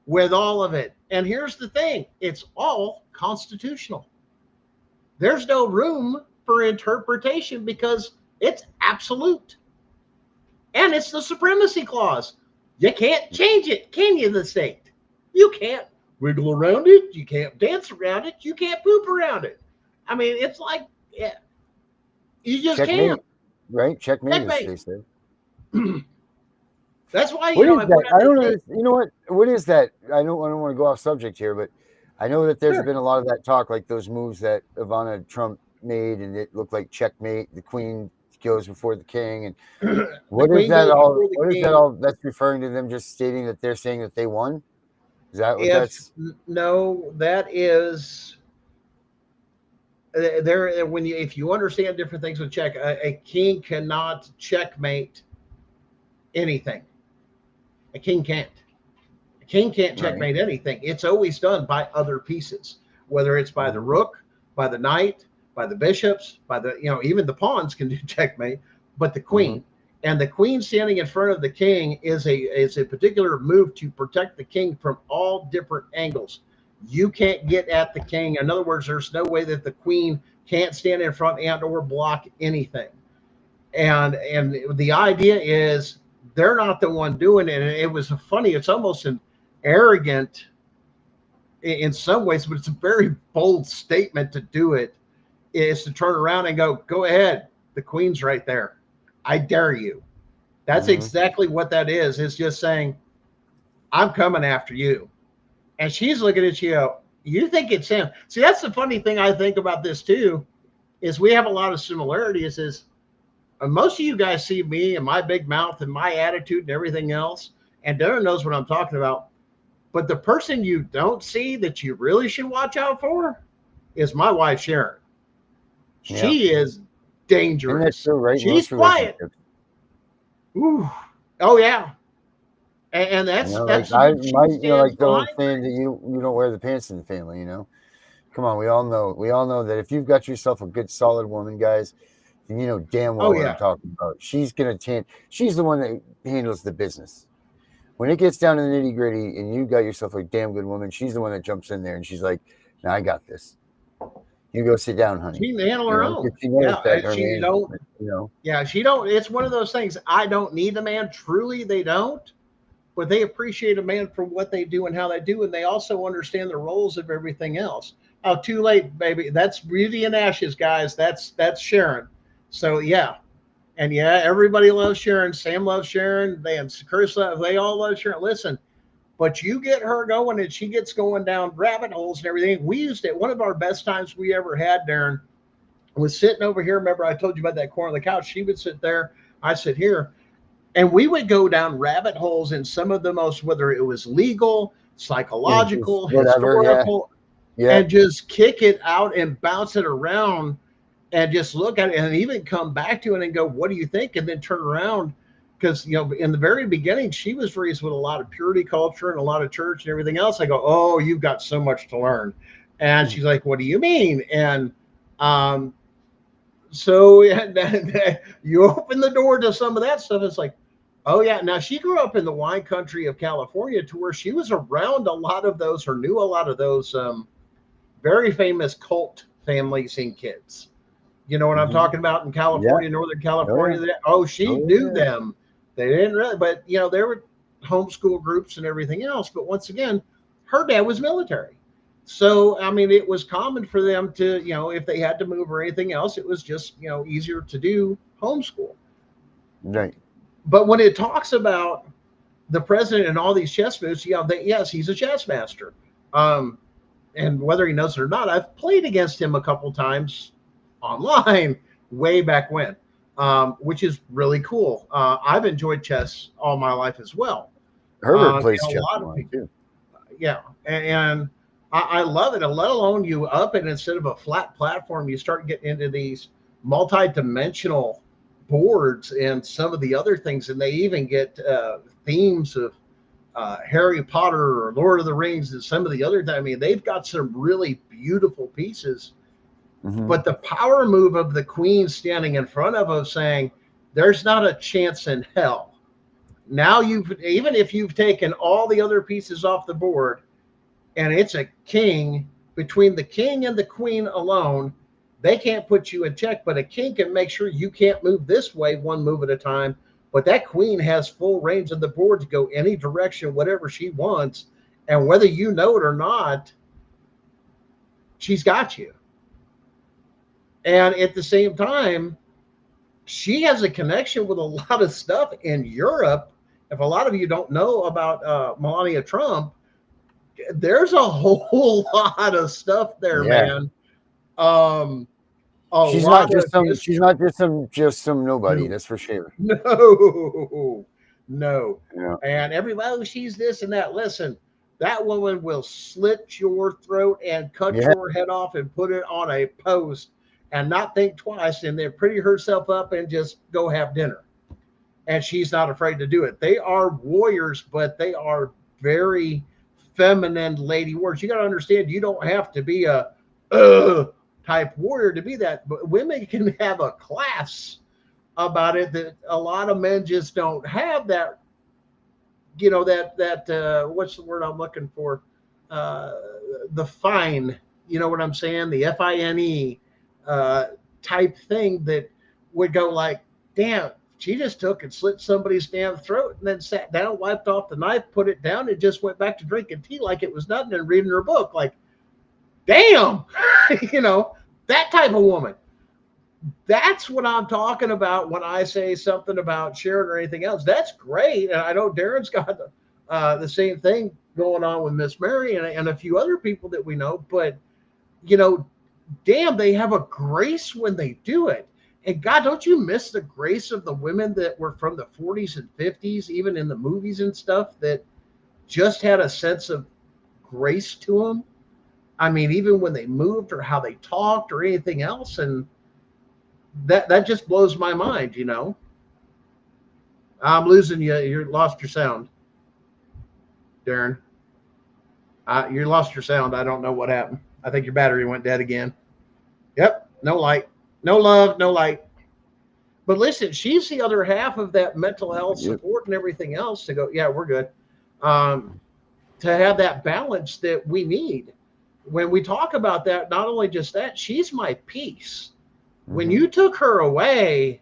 with all of it. And here's the thing. It's all constitutional. There's no room for interpretation because it's absolute. And it's the supremacy clause. You can't change it, can you, the state? You can't wiggle around it. You can't dance around it. You can't poop around it. I mean, it's like, you just Checkmate, can't. right? Checkmate, as they say. That's why, What is I that? put out I don't that know. You know what? What is that? I don't want to go off subject here, but I know that there's been a lot of that talk, like those moves that Ivana Trump made, and it looked like checkmate. The queen goes before the king, and what is that all? What is that all? That's referring to them just stating that they're saying that they won. Is that what that's? No, that is there. When if you understand different things with check, a king cannot checkmate anything. A king can't. A king can't checkmate anything. It's always done by other pieces, whether it's by the rook, by the knight, by the bishops, by the even the pawns can do checkmate, but the queen. And the queen standing in front of the king is a particular move to protect the king from all different angles. You can't get at the king. In other words, there's no way that the queen can't stand in front and or block anything. And the idea is they're not the one doing it. And it was funny. It's almost an arrogant in some ways, but it's a very bold statement to do it. Is to turn around and go ahead. The queen's right there. I dare you. That's exactly what that is. It's just saying, I'm coming after you. And she's looking at you. You think it's him. See, that's the funny thing I think about this too, is we have a lot of similarities. Is most of you guys see me and my big mouth and my attitude and everything else, and Darren knows what I'm talking about. But the person you don't see that you really should watch out for is my wife, Sharon. She is dangerous. And that's so right. She's quiet. Ooh. Oh yeah. And that's like like the old saying that you don't wear the pants in the family. Come on, we all know that if you've got yourself a good solid woman, guys, then you know damn well what I'm talking about. She's she's the one that handles the business. When it gets down to the nitty gritty and you got yourself a damn good woman, she's the one that jumps in there and she's like, "No, I got this. You go sit down, honey." She can handle her own. She don't. It's one of those things. I don't need a man. Truly, they don't. But they appreciate a man for what they do and how they do, and they also understand the roles of everything else. Oh, too late, baby. That's Beauty and Ashes, guys. That's Sharon. So yeah, and everybody loves Sharon. Sam loves Sharon. Chris, they all love Sharon. Listen, but you get her going, and she gets going down rabbit holes and everything. We used it. One of our best times we ever had, Darren, was sitting over here. Remember, I told you about that corner of the couch. She would sit there. I sit here. And we would go down rabbit holes in some of the most, whether it was legal, psychological, historical, and just kick it out and bounce it around and just look at it and even come back to it and go, what do you think? And then turn around. Because, in the very beginning, she was raised with a lot of purity culture and a lot of church and everything else. I go, oh, you've got so much to learn. And she's like, what do you mean? And so you open the door to some of that stuff. It's like, oh yeah. Now she grew up in the wine country of California, to where she was around a lot of those, or knew a lot of those very famous cult families and kids. You know what I'm talking about in California, Northern California. She knew them. They didn't really, but there were homeschool groups and everything else. But once again, her dad was military. So, I mean, it was common for them to, if they had to move or anything else, it was just, easier to do homeschool. Right. But when it talks about the president and all these chess moves, yes, he's a chess master. And whether he knows it or not, I've played against him a couple times online way back when, which is really cool. I've enjoyed chess all my life as well. Herbert plays chess online too. Yeah. And I love it. And let alone you up it, instead of a flat platform, you start getting into these multi-dimensional boards and some of the other things. And they even get themes of Harry Potter or Lord of the Rings and some of the other. I mean, they've got some really beautiful pieces. But the power move of the queen standing in front of us saying, there's not a chance in hell. Now even if you've taken all the other pieces off the board, and it's a king, between the king and the queen alone, they can't put you in check. But a king can make sure you can't move this way, one move at a time. But that queen has full range of the board to go any direction, whatever she wants. And whether you know it or not, she's got you. And at the same time, she has a connection with a lot of stuff in Europe. If a lot of you don't know about Melania Trump, there's a whole lot of stuff there, Yeah. man. A She's lot not just of some. history. She's not just some nobody. No. That's for sure. No, no. Yeah. And everybody, oh, she's this and that. Listen, that woman will slit your throat and cut Yeah. your head off and put it on a post and not think twice and then pretty herself up and just go have dinner. And she's not afraid to do it. They are warriors, but they are very feminine lady warriors. You got to understand, you don't have to be a type warrior to be that, but women can have a class about it that a lot of men just don't have. That, you know, that what's the word I'm looking for, the fine, you know what I'm saying, the FINE type thing that would go like, damn, she just took and slit somebody's damn throat and then sat down, wiped off the knife, put it down, and just went back to drinking tea like it was nothing and reading her book. Like, damn, you know, that type of woman. That's what I'm talking about when I say something about Sharon or anything else. That's great. And I know Darren's got the same thing going on with Miss Mary and a few other people that we know. But, you know, damn, they have a grace when they do it. And God, don't you miss the grace of the women that were from the 40s and 50s, even in the movies and stuff, that just had a sense of grace to them? I mean, even when they moved or how they talked or anything else. And that just blows my mind, you know. I'm losing you. You lost your sound, Darren. You lost your sound. I don't know what happened. I think your battery went dead again. Yep. No light. No love. No light. But listen, she's the other half of that mental health support and everything else to go, yeah, we're good. To have that balance that we need. When we talk about that, not only just that, she's my peace. When you took her away,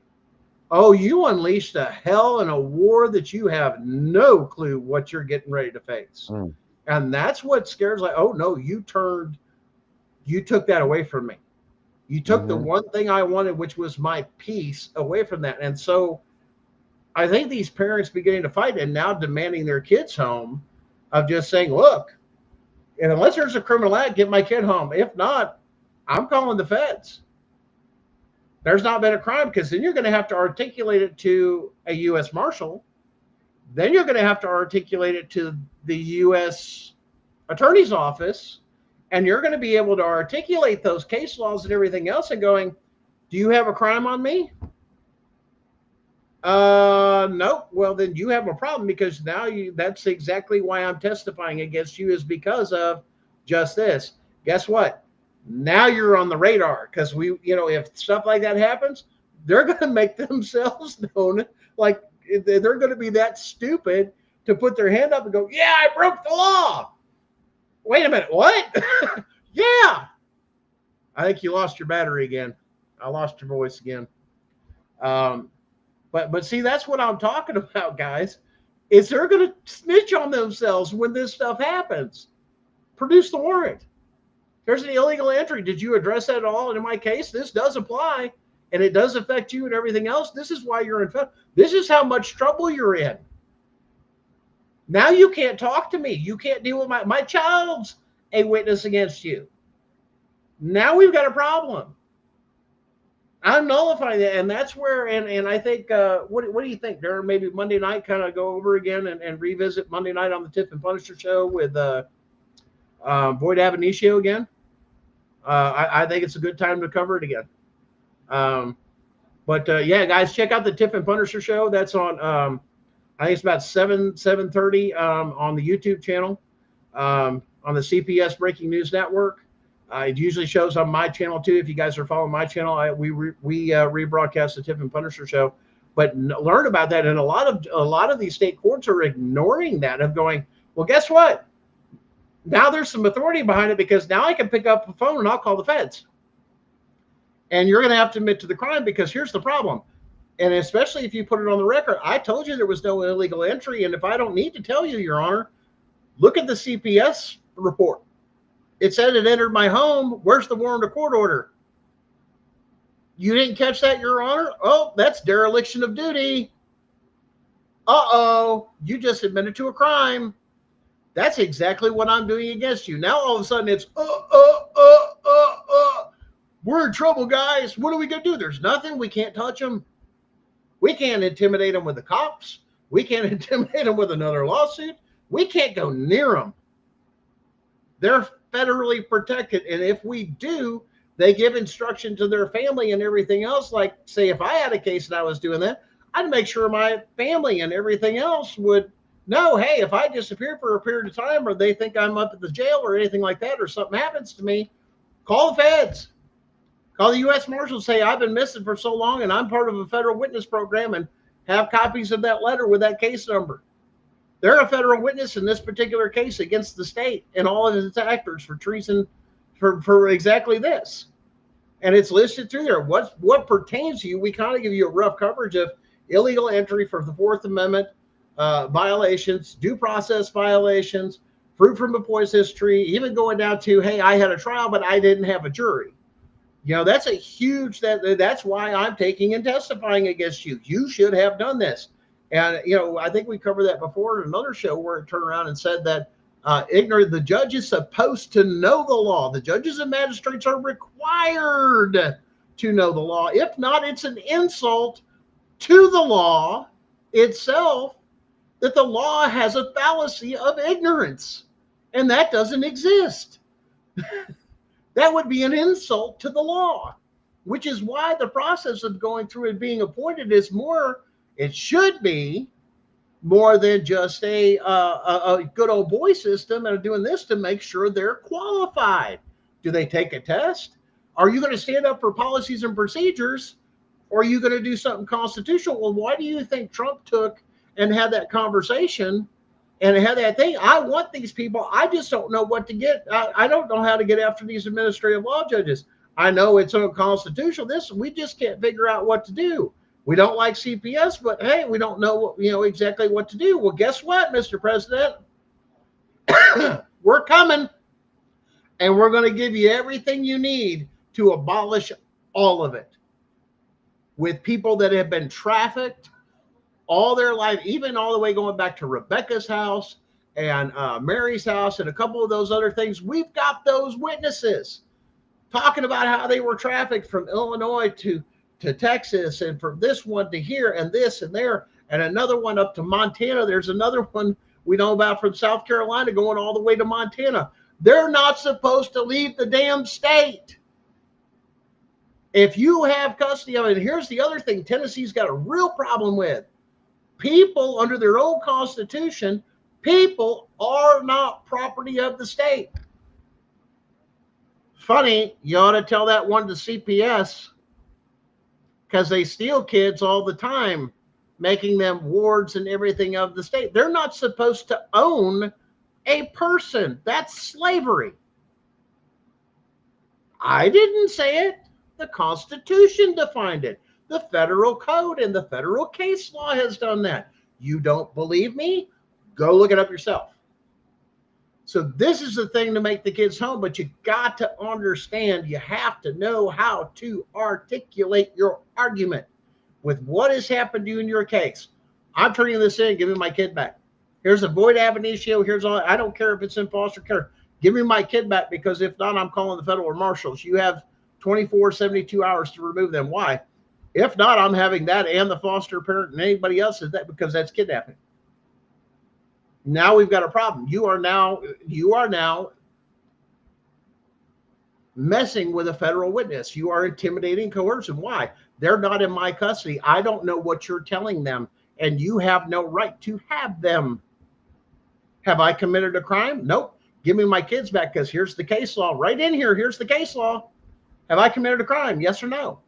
oh, you unleashed a hell and a war that you have no clue what you're getting ready to face. And that's what scares, like, oh no, you took that away from me. You took the one thing I wanted, which was my peace, away from that. And so I think these parents beginning to fight and now demanding their kids home, of just saying, look, and unless there's a criminal act, get my kid home. If not, I'm calling the feds. There's not been a crime, because then you're going to have to articulate it to a U.S. Marshal. Then you're going to have to articulate it to the U.S. Attorney's Office. And you're going to be able to articulate those case laws and everything else and going, do you have a crime on me? Nope. Well, then you have a problem, because now that's exactly why I'm testifying against you, is because of just this. Guess what? Now you're on the radar, because if stuff like that happens, they're going to make themselves known. Like, they're going to be that stupid to put their hand up and go, yeah, I broke the law. Wait a minute. What? Yeah. I think you lost your battery again. I lost your voice again. But see, that's what I'm talking about, guys, is they're going to snitch on themselves when this stuff happens. Produce the warrant. There's an illegal entry. Did you address that at all? And in my case, this does apply, and it does affect you and everything else. This is why you're in federal. This is how much trouble you're in. Now you can't talk to me. You can't deal with my child's a witness against you. Now we've got a problem. I'm nullifying that, and that's where, and I think, what do you think, Darren? Maybe Monday night, kind of go over again and revisit Monday night on the Tiff and Punisher show with Boyd Abinitio again. I think it's a good time to cover it again. Yeah, guys, check out the Tiff and Punisher show. That's on, I think it's about 7:30 on the YouTube channel, on the CPS Breaking News Network. It usually shows on my channel too. If you guys are following my channel, we rebroadcast the Tiff and Punisher show. But learn about that, and a lot of these state courts are ignoring that, of going, well, guess what? Now there's some authority behind it, because now I can pick up the phone and I'll call the feds. And you're going to have to admit to the crime, because here's the problem. And especially if you put it on the record, I told you there was no illegal entry. And if I don't need to tell you, Your Honor, look at the CPS report. It said it entered my home. Where's the warrant of court order? You didn't catch that, Your Honor? Oh, that's dereliction of duty. Uh-oh, you just admitted to a crime. That's exactly what I'm doing against you. Now all of a sudden it's, we're in trouble, guys. What are we going to do? There's nothing. We can't touch them. We can't intimidate them with the cops. We can't intimidate them with another lawsuit. We can't go near them. They're federally protected. And if we do, they give instruction to their family and everything else. Like, say, if I had a case and I was doing that, I'd make sure my family and everything else would know, hey, if I disappear for a period of time or they think I'm up at the jail or anything like that or something happens to me, call the feds. Call the U.S. Marshals, say, I've been missing for so long and I'm part of a federal witness program, and have copies of that letter with that case number. They're a federal witness in this particular case against the state and all of its actors for treason, for exactly this. And it's listed through there. What pertains to you, we kind of give you a rough coverage of illegal entry for the Fourth Amendment violations, due process violations, fruit from a poisonous tree, even going down to, hey, I had a trial, but I didn't have a jury. You know, that's a huge, that's why I'm taking and testifying against you. You should have done this. And, you know, I think we covered that before in another show where it turned around and said that the judge is supposed to know the law. The judges and magistrates are required to know the law. If not, it's an insult to the law itself that the law has a fallacy of ignorance. And that doesn't exist. That would be an insult to the law, which is why the process of going through and being appointed is more, it should be more than just a good old boy system and doing this to make sure they're qualified. Do they take a test? Are you going to stand up for policies and procedures? Or are you going to do something constitutional? Well, why do you think Trump took and had that conversation and had that thing? I want these people. I just don't know what to get. I don't know how to get after these administrative law judges. I know it's unconstitutional. We just can't figure out what to do. We don't like CPS, but hey, we don't know exactly what to do. Well, guess what, Mr. President? We're coming, and we're going to give you everything you need to abolish all of it. With people that have been trafficked all their life, even all the way going back to Rebecca's house and Mary's house and a couple of those other things. We've got those witnesses talking about how they were trafficked from Illinois to Texas, and from this one to here and this and there, and another one up to Montana. There's another one we know about from South Carolina going all the way to Montana. They're not supposed to leave the damn state. If you have custody of it, and here's the other thing Tennessee's got a real problem with. People, under their own constitution, people are not property of the state. Funny, you ought to tell that one to CPS, because they steal kids all the time, making them wards and everything of the state. They're not supposed to own a person. That's slavery. I didn't say it. The Constitution defined it. The federal code and the federal case law has done that. You don't believe me? Go look it up yourself. So this is the thing to make the kids home, but you got to understand, you have to know how to articulate your argument with what has happened to you in your case. I'm turning this in, give me my kid back. Here's a void ab initio, here's all, I don't care if it's in foster care. Give me my kid back, because if not, I'm calling the federal marshals. You have 72 hours to remove them. Why? If not, I'm having that and the foster parent and anybody else is that, because that's kidnapping. Now we've got a problem. You are now messing with a federal witness. You are intimidating, coercion. Why? They're not in my custody. I don't know what you're telling them, and you have no right to have them. Have I committed a crime? Nope. Give me my kids back, because here's the case law right in here. Here's the case law. Have I committed a crime? Yes or no?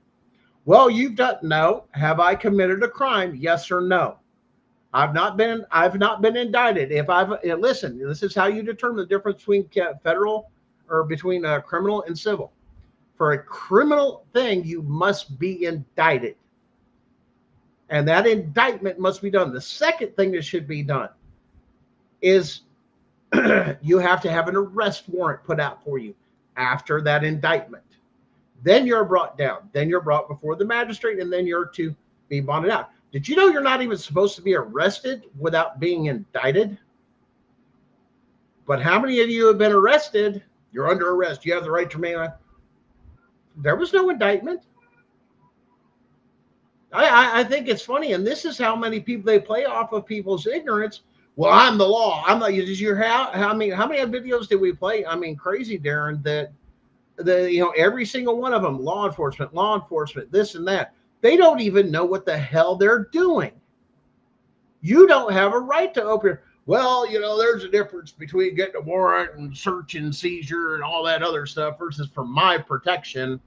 Well, you've done. No. Have I committed a crime? Yes or no? I've not been indicted. Listen, this is how you determine the difference between federal or between criminal and civil. For a criminal thing, you must be indicted. And that indictment must be done. The second thing that should be done is you have to have an arrest warrant put out for you after that indictment. Then you're brought down. Then you're brought before the magistrate, and then you're to be bonded out. Did you know you're not even supposed to be arrested without being indicted? But how many of you have been arrested? You're under arrest. You have the right to remain. There was no indictment. I think it's funny, and this is how many people they play off of people's ignorance. Well, I'm the law. I'm not. Did you hear how many videos did we play? I mean, crazy, Darren. That every single one of them, law enforcement, this and that. They don't even know what the hell they're doing. You don't have a right to open. Well, there's a difference between getting a warrant and search and seizure and all that other stuff versus for my protection.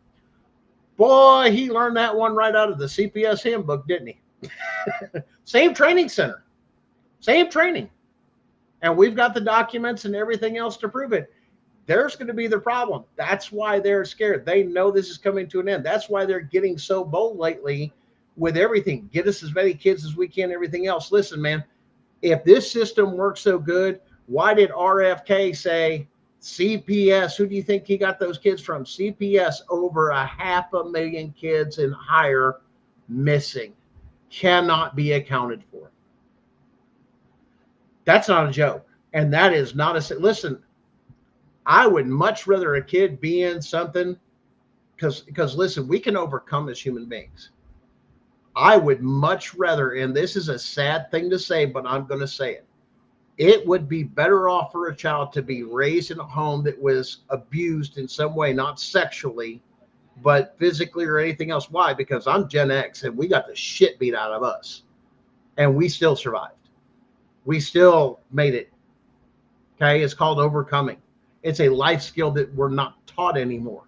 Boy, he learned that one right out of the CPS handbook, didn't he? Same training center, same training. And we've got the documents and everything else to prove it. There's going to be the problem. That's why they're scared. They know this is coming to an end. That's why they're getting so bold lately with everything. Get us as many kids as we can, everything else. Listen, man, if this system works so good, why did RFK say CPS? Who do you think he got those kids from? CPS, over 500,000 kids and higher missing, cannot be accounted for. That's not a joke. And that is not listen, I would much rather a kid be in something because listen, we can overcome as human beings. I would much rather, and this is a sad thing to say, but I'm going to say it. It would be better off for a child to be raised in a home that was abused in some way, not sexually, but physically or anything else. Why? Because I'm Gen X and we got the shit beat out of us and we still survived. We still made it. Okay. It's called overcoming. It's a life skill that we're not taught anymore,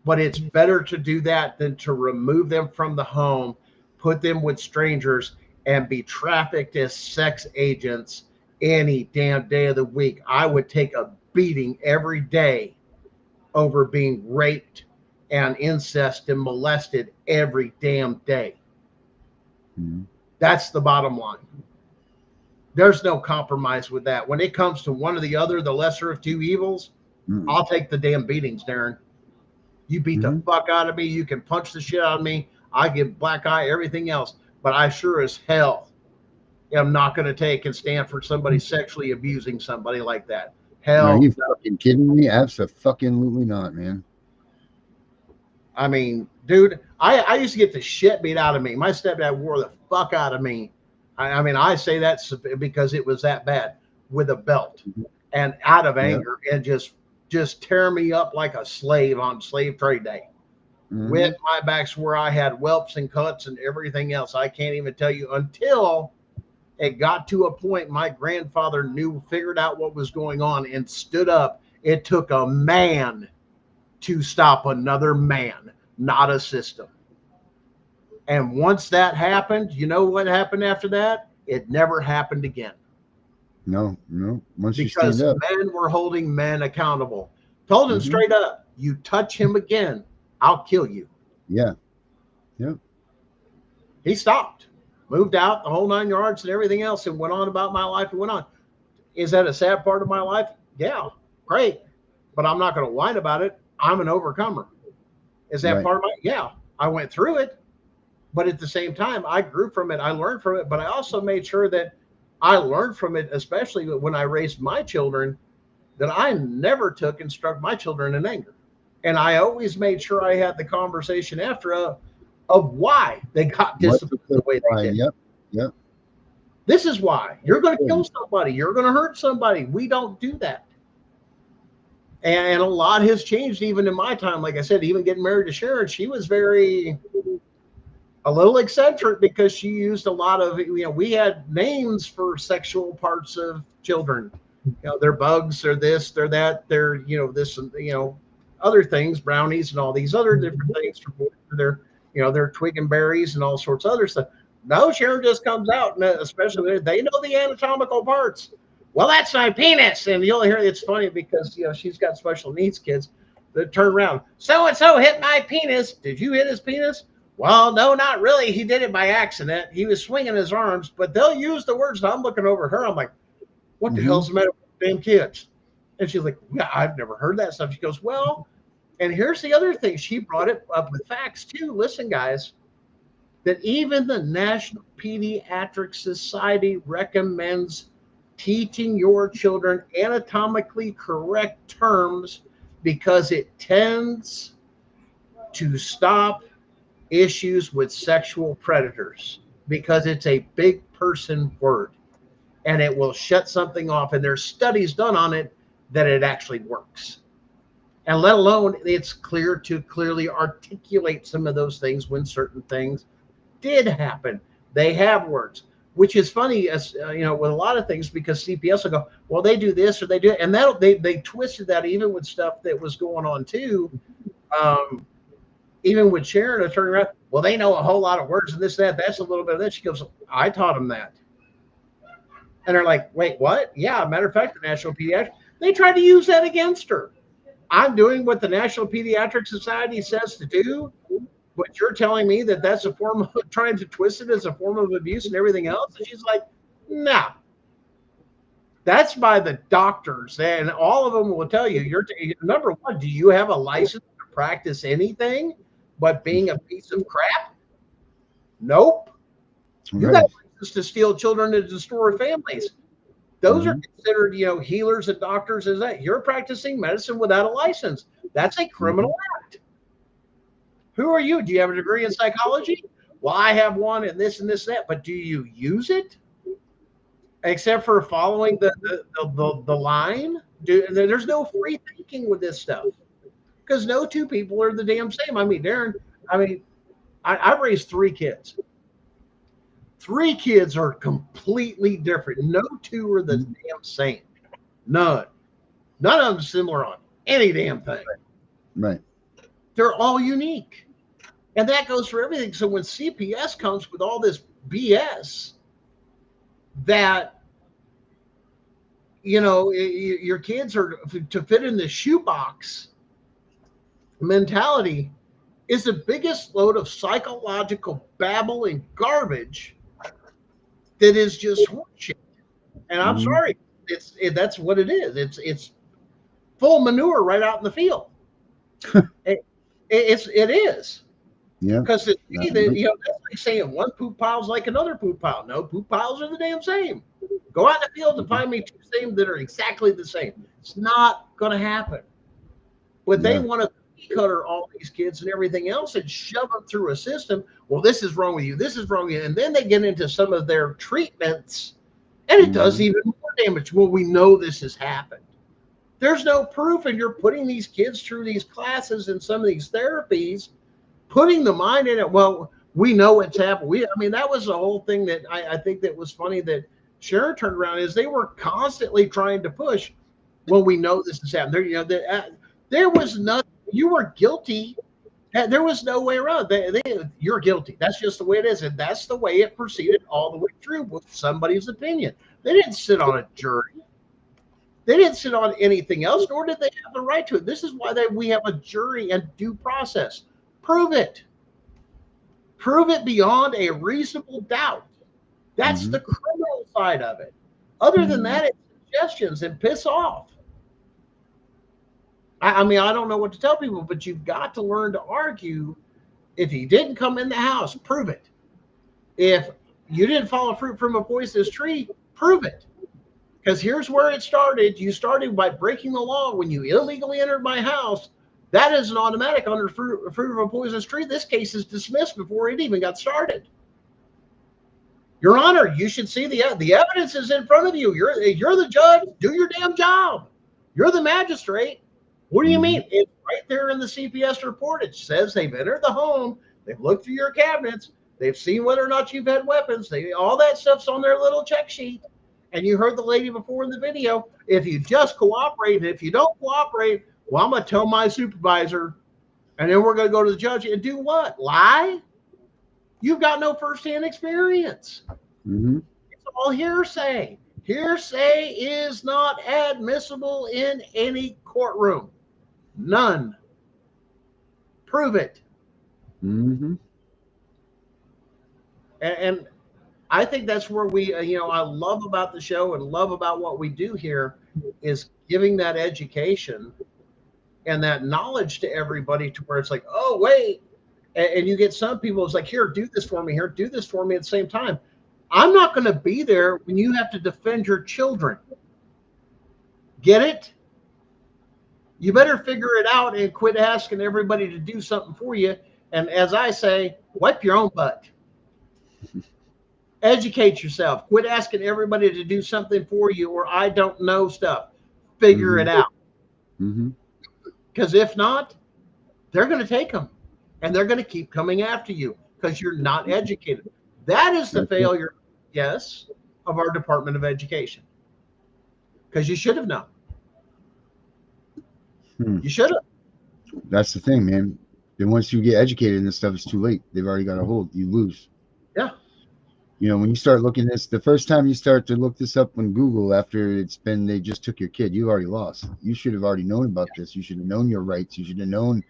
but it's better to do that than to remove them from the home, put them with strangers and be trafficked as sex agents any damn day of the week. I would take a beating every day over being raped and incest and molested every damn day. Mm-hmm. That's the bottom line. There's no compromise with that. When it comes to one or the other, the lesser of two evils, I'll take the damn beatings, Darren. You beat the fuck out of me. You can punch the shit out of me. I give black eye, everything else. But I sure as hell am not going to take and stand for somebody sexually abusing somebody like that. Hell, are you fucking kidding me? Absolutely not, man. I mean, dude, I used to get the shit beat out of me. My stepdad wore the fuck out of me. I mean, I say that because it was that bad, with a belt and out of anger and just tear me up like a slave on slave trade day. With my backs where I had whelps and cuts and everything else. I can't even tell you until it got to a point my grandfather figured out what was going on and stood up. It took a man to stop another man, not a system. And once that happened, you know what happened after that? It never happened again. No. Once because men were holding men accountable. Told him straight up, you touch him again, I'll kill you. Yeah. He stopped, moved out the whole 9 yards and everything else and went on about my life and went on. Is that a sad part of my life? Yeah, great. But I'm not going to whine about it. I'm an overcomer. Is that part of my, yeah, I went through it. But at the same time, I grew from it. I learned from it. But I also made sure that I learned from it, especially when I raised my children, that I never took and struck my children in anger. And I always made sure I had the conversation after of why they got disciplined the way they did. Yep. This is why. You're going to kill somebody. You're going to hurt somebody. We don't do that. And a lot has changed even in my time. Like I said, even getting married to Sharon, she was a little eccentric because she used a lot of, we had names for sexual parts of children. They're bugs, they're this, they're that, they're, this, and, other things, brownies and all these other different things. They're twig and berries and all sorts of other stuff. No, Sharon just comes out, and especially they know the anatomical parts. Well, that's my penis. And you'll hear it's funny because, she's got special needs kids that turn around. So-and-so hit my penis. Did you hit his penis? Well, no, not really. He did it by accident. He was swinging his arms, but they'll use the words. I'm looking over at her. I'm like, what the hell's the matter with damn kids? And she's like, yeah, I've never heard that stuff. She goes, well, And here's the other thing. She brought it up with facts too. Listen, guys, that even the National Pediatric Society recommends teaching your children anatomically correct terms because it tends to stop issues with sexual predators, because it's a big person word and it will shut something off. And there's studies done on it that it actually works. And let alone it's clear to clearly articulate some of those things when certain things did happen. They have words, which is funny, as you know, with a lot of things, because CPS will go, well, they do this or they do, and that they twisted that even with stuff that was going on too. Even with Sharon, I turned around, well, they know a whole lot of words and this, that, that's a little bit of this. She goes, I taught them that. And they're like, wait, what? Yeah, matter of fact, the National Pediatric, they tried to use that against her. I'm doing what the National Pediatric Society says to do, but you're telling me that that's a form of trying to twist it as a form of abuse and everything else? And she's like, no. That's by the doctors, and all of them will tell you, number one, do you have a license to practice anything but being a piece of crap? Nope. Right. You got a license to steal children and destroy families. Those are considered, healers and doctors. Is that you're practicing medicine without a license? That's a criminal act. Who are you? Do you have a degree in psychology? Well, I have one in this and this and that, but do you use it? Except for following the line? There's no free thinking with this stuff, because no two people are the damn same. I mean, Darren, I've raised 3 kids. 3 kids are completely different. No two are the damn same. None of them similar on any damn thing. Right. They're all unique. And that goes for everything. So when CPS comes with all this BS that, your kids are to fit in the shoebox mentality, is the biggest load of psychological babble and garbage that is just horseshit. And I'm sorry, that's what it is. It's full manure right out in the field. It is. Yeah. Because that's like saying one poop pile is like another poop pile. No, poop piles are the damn same. Go out in the field and find me 2 same that are exactly the same. It's not going to happen. But they want to cutter all these kids and everything else and shove them through a system. Well, this is wrong with you. This is wrong with you. And then they get into some of their treatments, and it does even more damage. Well, we know this has happened. There's no proof, and you're putting these kids through these classes and some of these therapies, putting the mind in it. Well, we know it's happened. That was the whole thing that I think that was funny that Sharon turned around, is they were constantly trying to push, well, we know this has happened. There was nothing. You were guilty. There was no way around. You're guilty. That's just the way it is. And that's the way it proceeded all the way through with somebody's opinion. They didn't sit on a jury. They didn't sit on anything else, nor did they have the right to it. This is why we have a jury and due process. Prove it. Prove it beyond a reasonable doubt. That's the criminal side of it. Other than that, it's suggestions and piss off. I don't know what to tell people, but you've got to learn to argue. If he didn't come in the house, prove it. If you didn't follow fruit from a poisonous tree, prove it. Because here's where it started. You started by breaking the law when you illegally entered my house. That is an automatic under fruit of a poisonous tree. This case is dismissed before it even got started. Your Honor, you should see the evidence is in front of you. You're the judge. Do your damn job. You're the magistrate. What do you mean? It's right there in the CPS report. It says they've entered the home. They've looked through your cabinets. They've seen whether or not you've had weapons. All that stuff's on their little check sheet. And you heard the lady before in the video. If you just cooperate, and if you don't cooperate, well, I'm going to tell my supervisor, and then we're going to go to the judge and do what? Lie? You've got no firsthand experience. It's all hearsay. Hearsay is not admissible in any courtroom. None. Prove it. And I think that's where I love about the show and love about what we do here is giving that education and that knowledge to everybody to where it's like, oh, wait. And you get some people, it's like, here, do this for me, here, do this for me at the same time. I'm not going to be there when you have to defend your children. Get it? You better figure it out and quit asking everybody to do something for you. And as I say, wipe your own butt. Educate yourself. Quit asking everybody to do something for you, or I don't know stuff. Figure it out. Because if not, they're going to take them. And they're going to keep coming after you because you're not educated. That is the failure, yes, of our Department of Education. Because you should have known. You should have. That's the thing, man. Then once you get educated in this stuff, it's too late. They've already got a hold. You lose. Yeah. You know, when you start looking at this, the first time you start to look this up on Google after it's been, they just took your kid, you already lost. You should have already known about this. You should have known your rights. You should have known.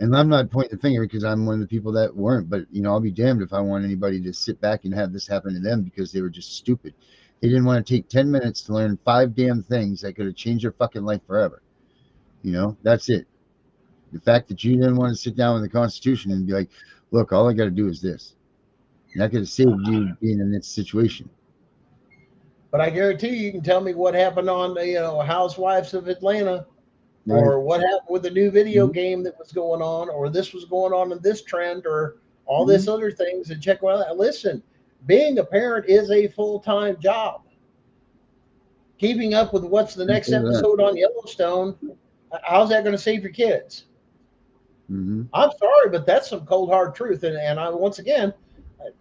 And I'm not pointing the finger because I'm one of the people that weren't, but, you know, I'll be damned if I want anybody to sit back and have this happen to them because they were just stupid. They didn't want to take 10 minutes to learn 5 damn things that could have changed their fucking life forever. You know, that's it. The fact that you didn't want to sit down with the Constitution and be like, look, all I got to do is this. And that could have saved you being in this situation. But I guarantee you can tell me what happened on the, Housewives of Atlanta, or what happened with the new video game that was going on, or this was going on in this trend, or all this other things. And check well out. Listen, being a parent is a full-time job. Keeping up with what's the next episode on Yellowstone, how's that going to save your kids? I'm sorry, but that's some cold hard truth. And I, once again,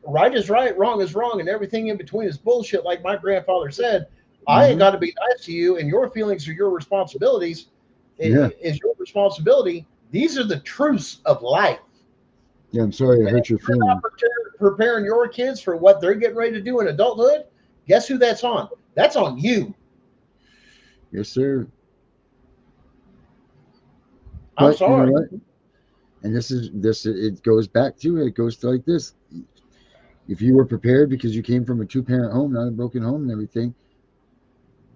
right is right, wrong is wrong, and everything in between is bullshit. Like my grandfather said, I ain't got to be nice to you, and your feelings are your responsibilities. Is your responsibility. These are the truths of life. Yeah, I'm sorry I hurt your feelings. Preparing your kids for what they're getting ready to do in adulthood. Guess who that's on? That's on you. Yes, sir. I'm sorry. You know what? And it goes back to it. It goes to like this. If you were prepared because you came from a 2-parent home, not a broken home and everything,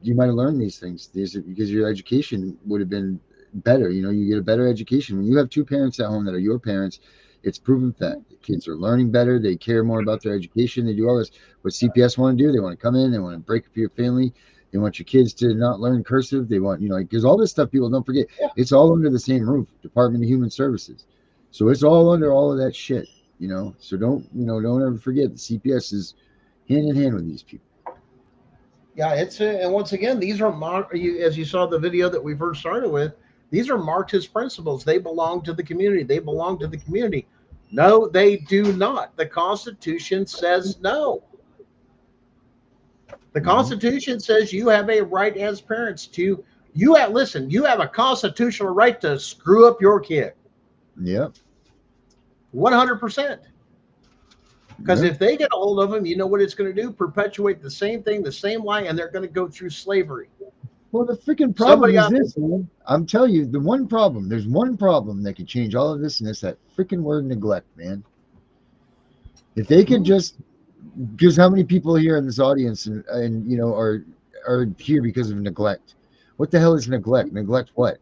you might have learned these things. Because your education would have been better. You know, you get a better education. When you have 2 parents at home that are your parents, it's proven fact. The kids are learning better. They care more about their education. They do all this. What CPS want to do, they want to come in. They want to break up your family. They want your kids to not learn cursive. They want, because all this stuff, people don't forget. Yeah. It's all under the same roof, Department of Human Services. So it's all under all of that shit, So don't ever forget the CPS is hand in hand with these people. Yeah, and once again, these are as you saw the video that we first started with, these are Marxist principles. They belong to the community. They belong to the community. No, they do not. The Constitution says no. The Constitution says you have a right as parents to, you have a constitutional right to screw up your kid. Yep. 100%. Because if they get a hold of them, you know what it's going to do? Perpetuate the same thing, the same lie, and they're going to go through slavery. Well, the freaking problem is this, man. I'm telling you, there's one problem that can change all of this, and it's that freaking word neglect, man. If they could just, because how many people here in this audience and are here because of neglect? What the hell is neglect? Neglect what?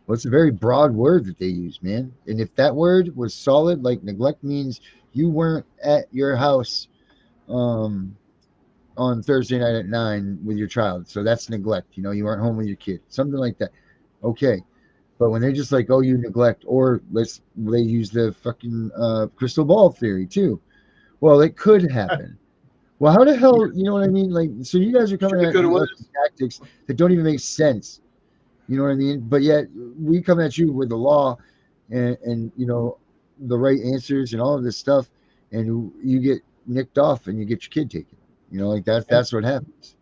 Well, it's a very broad word that they use, man. And if that word was solid, like neglect means you weren't at your house on Thursday night at 9 with your child. So that's neglect. You weren't home with your kid. Something like that. Okay. But when they're just like, oh, you neglect, or they use the fucking crystal ball theory too. Well, it could happen. Well, how the hell, you know what I mean? Like, so you guys are coming at tactics that don't even make sense. You know what I mean? But yet we come at you with the law and the right answers and all of this stuff, and you get nicked off and you get your kid taken. That's what happens.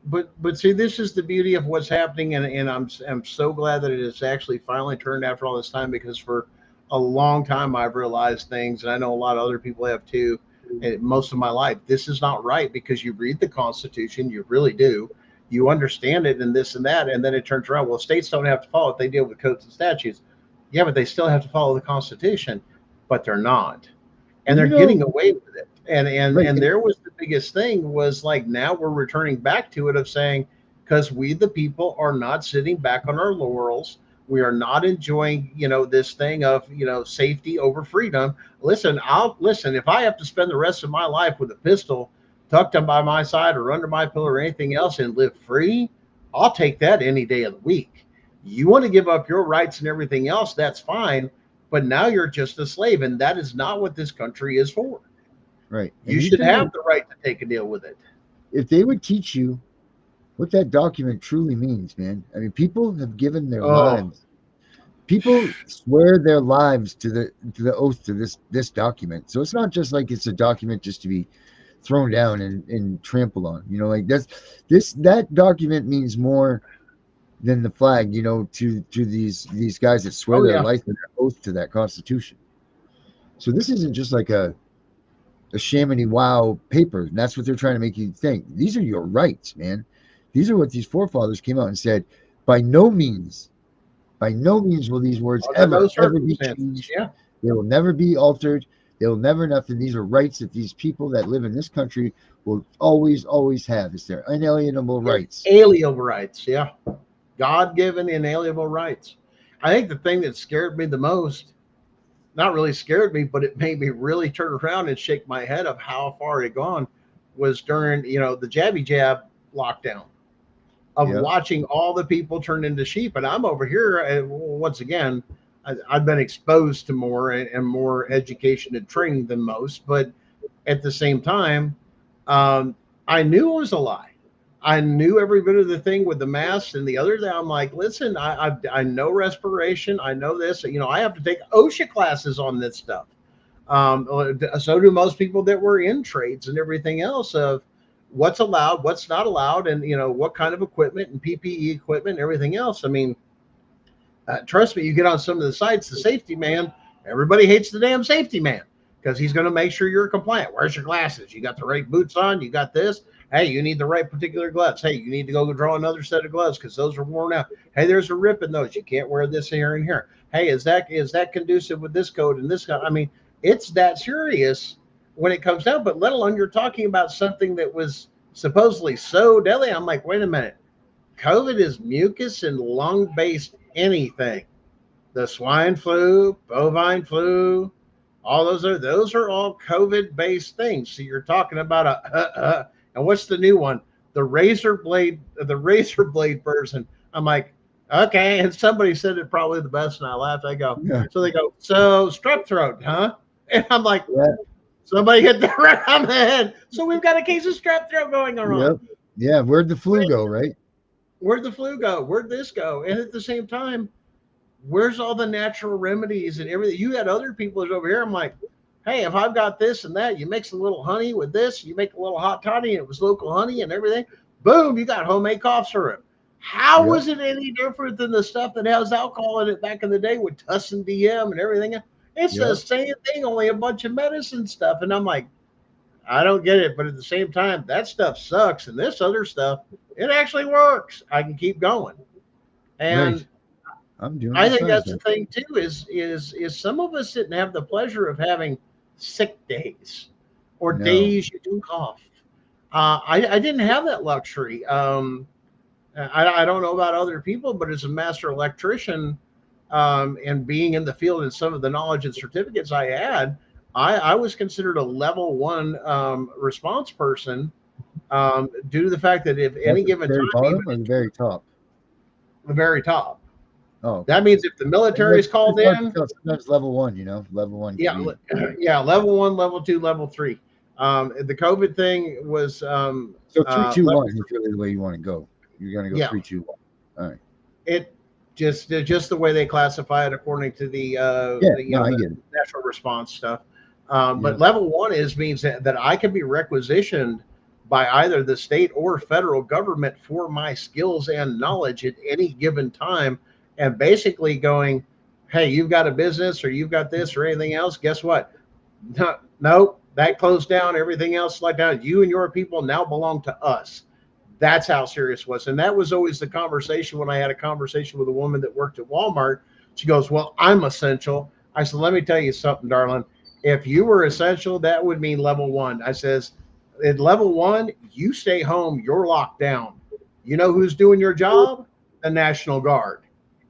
But see, this is the beauty of what's happening, and I'm so glad that it has actually finally turned after all this time, because for a long time I've realized things, and I know a lot of other people have too, most of my life. This is not right, because you read the Constitution, you really do. You understand it and this and that, and then it turns around. Well, states don't have to follow it. They deal with codes and statutes. Yeah, but they still have to follow the Constitution, but they're not. And they're getting away with it. And there was the biggest thing was like, now we're returning back to it of saying, because we, the people, are not sitting back on our laurels. We are not enjoying, this thing of, safety over freedom. Listen, if I have to spend the rest of my life with a pistol tucked up by my side or under my pillow or anything else and live free, I'll take that any day of the week. You want to give up your rights and everything else, that's fine. But now you're just a slave, and that is not what this country is for. Right. You should have the right to take a deal with it. If they would teach you what that document truly means, man. I mean, people have given their lives. People swear their lives to the oath to this document. So it's not just like it's a document just to be thrown down and trampled on. Like that document means more than the flag, to these guys that swear their life and their oath to that Constitution. So this isn't just like a Chamonix wow paper. And that's what they're trying to make you think. These are your rights, man. These are what these forefathers came out and said. By no means will these words ever be changed. Yeah. They will never be altered. They will never nothing. These are rights that these people that live in this country will always have. It's their inalienable rights. Alienable rights, yeah. God-given inalienable rights. I think the thing that scared me the most, not really scared me, but it made me really turn around and shake my head of how far it had gone, was during, the jabby jab lockdown of watching all the people turn into sheep. And I'm over here, and once again, I've been exposed to more and more education and training than most, but at the same time, I knew it was a lie. I knew every bit of the thing with the masks and the other day. I'm like, listen, I know respiration. I know this. I have to take OSHA classes on this stuff. So do most people that were in trades and everything else of what's allowed, what's not allowed, and what kind of equipment and PPE equipment and everything else. I mean, trust me, you get on some of the sites, the safety man, everybody hates the damn safety man because he's going to make sure you're compliant. Where's your glasses? You got the right boots on? You got this? Hey, you need the right particular gloves. Hey, you need to go draw another set of gloves because those are worn out. Hey, there's a rip in those. You can't wear this here and here. Hey, is that conducive with this code and this code? I mean, it's that serious when it comes down, but let alone you're talking about something that was supposedly so deadly. I'm like, wait a minute. COVID is mucus and lung-based anything. The swine flu, bovine flu, all those are all COVID-based things. So you're talking about and what's the new one? The razor blade version. I'm like, okay. And somebody said it probably the best, and I laughed. I go, so they go, so strep throat, huh? And I'm like, somebody hit the right on the head. So we've got a case of strep throat going on. Yep. Yeah. Where'd the flu go, right? Where'd the flu go? Where'd this go? And at the same time, where's all the natural remedies and everything? You had other people over here. I'm like, hey, if I've got this and that, you mix a little honey with this, you make a little hot toddy, and it was local honey and everything. Boom, you got homemade cough syrup. How was it any different than the stuff that has alcohol in it back in the day with Tussin DM and everything? It's the same thing, only a bunch of medicine stuff. And I'm like, I don't get it. But at the same time, that stuff sucks. And this other stuff, it actually works. I can keep going. And I think that's the thing too, is some of us didn't have the pleasure of having sick days or days you do cough. I didn't have that luxury. I don't know about other people, but as a master electrician and being in the field and some of the knowledge and certificates I had, I was considered a level 1 response person due to the fact that if any given time, bottom or the very top? The very top. Oh, that means if the military is called in, sometimes level 1, level 1. Yeah, level 1, level 2, level 3. The COVID thing was so 3, 2, 1 is really the way you want to go. You're going to go 3, 2, 1. All right. It just the way they classify it according to the natural response stuff. But level 1 means that I can be requisitioned by either the state or federal government for my skills and knowledge at any given time. And basically going, hey, you've got a business or you've got this or anything else. Guess what? No, that closed down. Everything else slid down. You and your people now belong to us. That's how serious it was. And that was always the conversation when I had a conversation with a woman that worked at Walmart. She goes, well, I'm essential. I said, let me tell you something, darling. If you were essential, that would mean level 1. I says, at level 1, you stay home. You're locked down. You know who's doing your job? The National Guard.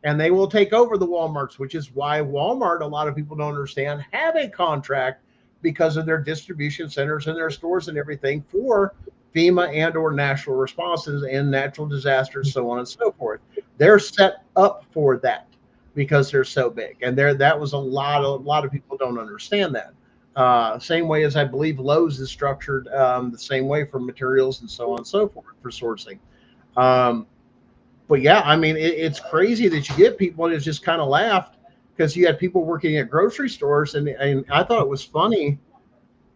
and they will take over the Walmarts, which is why Walmart, a lot of people don't understand, have a contract because of their distribution centers and their stores and everything for FEMA and or national responses and natural disasters, so on and so forth. They're set up for that because they're so big. And that was a lot of people don't understand that. Same way as I believe Lowe's is structured the same way for materials and so on and so forth for sourcing. But yeah, I mean, it's crazy that you get people that just kind of laughed because you had people working at grocery stores, and I thought it was funny.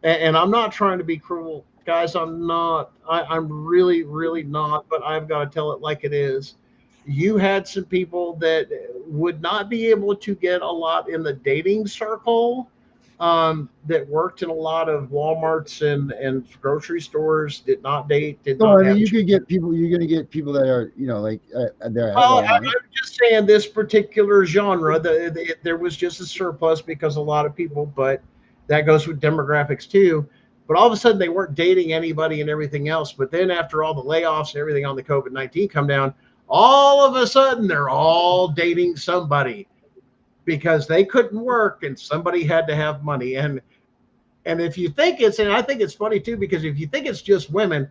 And I'm not trying to be cruel, guys. I'm not. I'm really, really not. But I've got to tell it like it is. You had some people that would not be able to get a lot in the dating circle, that worked in a lot of Walmarts and grocery stores, did not date, did No, not I mean have. you could get people. You're going to get people that are, you know, like they're at Well, Walmart. I'm just saying this particular genre, there was just a surplus because a lot of people, but that goes with demographics too. But all of a sudden they weren't dating anybody and everything else. But then after all the layoffs and everything on the COVID-19 come down, all of a sudden they're all dating somebody because they couldn't work and somebody had to have money. And if you think and I think it's funny too, because if you think it's just women,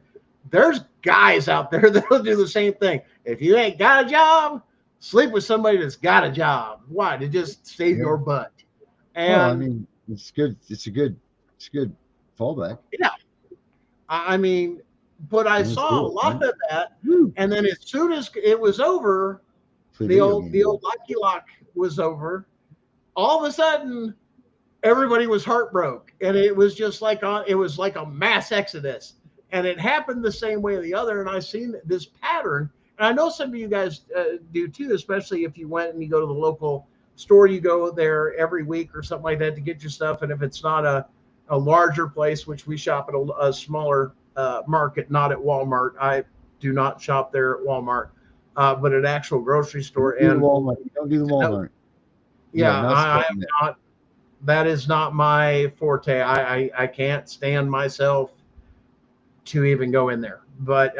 there's guys out there that'll do the same thing. If you ain't got a job, sleep with somebody that's got a job. Why? To just save your butt. And well, I mean, it's good. It's a good fallback. Yeah. I mean, but I saw a lot of that. And then as soon as it was over, the old Lucky Lock was over. All of a sudden, everybody was heartbroken, and it was just like a mass exodus. And it happened the same way or the other. And I've seen this pattern. And I know some of you guys do too, especially if you went and you go to the local store, you go there every week or something like that to get your stuff. And if it's not a larger place, which we shop at a smaller market, not at Walmart. I do not shop there at Walmart, but at actual grocery store. Don't do the Walmart. Yeah, I am not. That is not my forte. I can't stand myself to even go in there. But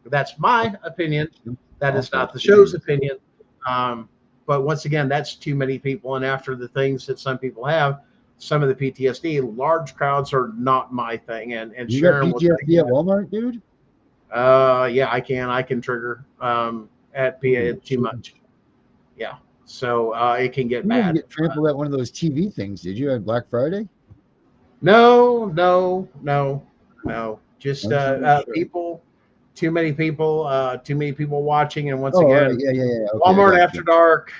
that's my opinion. That is not the show's opinion. But once again, that's too many people. And after the things that some people have, some of the PTSD, large crowds are not my thing. And you Sharon got PTSD at Walmart, dude? Yeah, I can trigger at PA too much. Yeah. So it can get bad. You didn't get trampled at one of those TV things, did you, at Black Friday? No. Just people, too many people watching. And once again, Okay, Walmart after dark,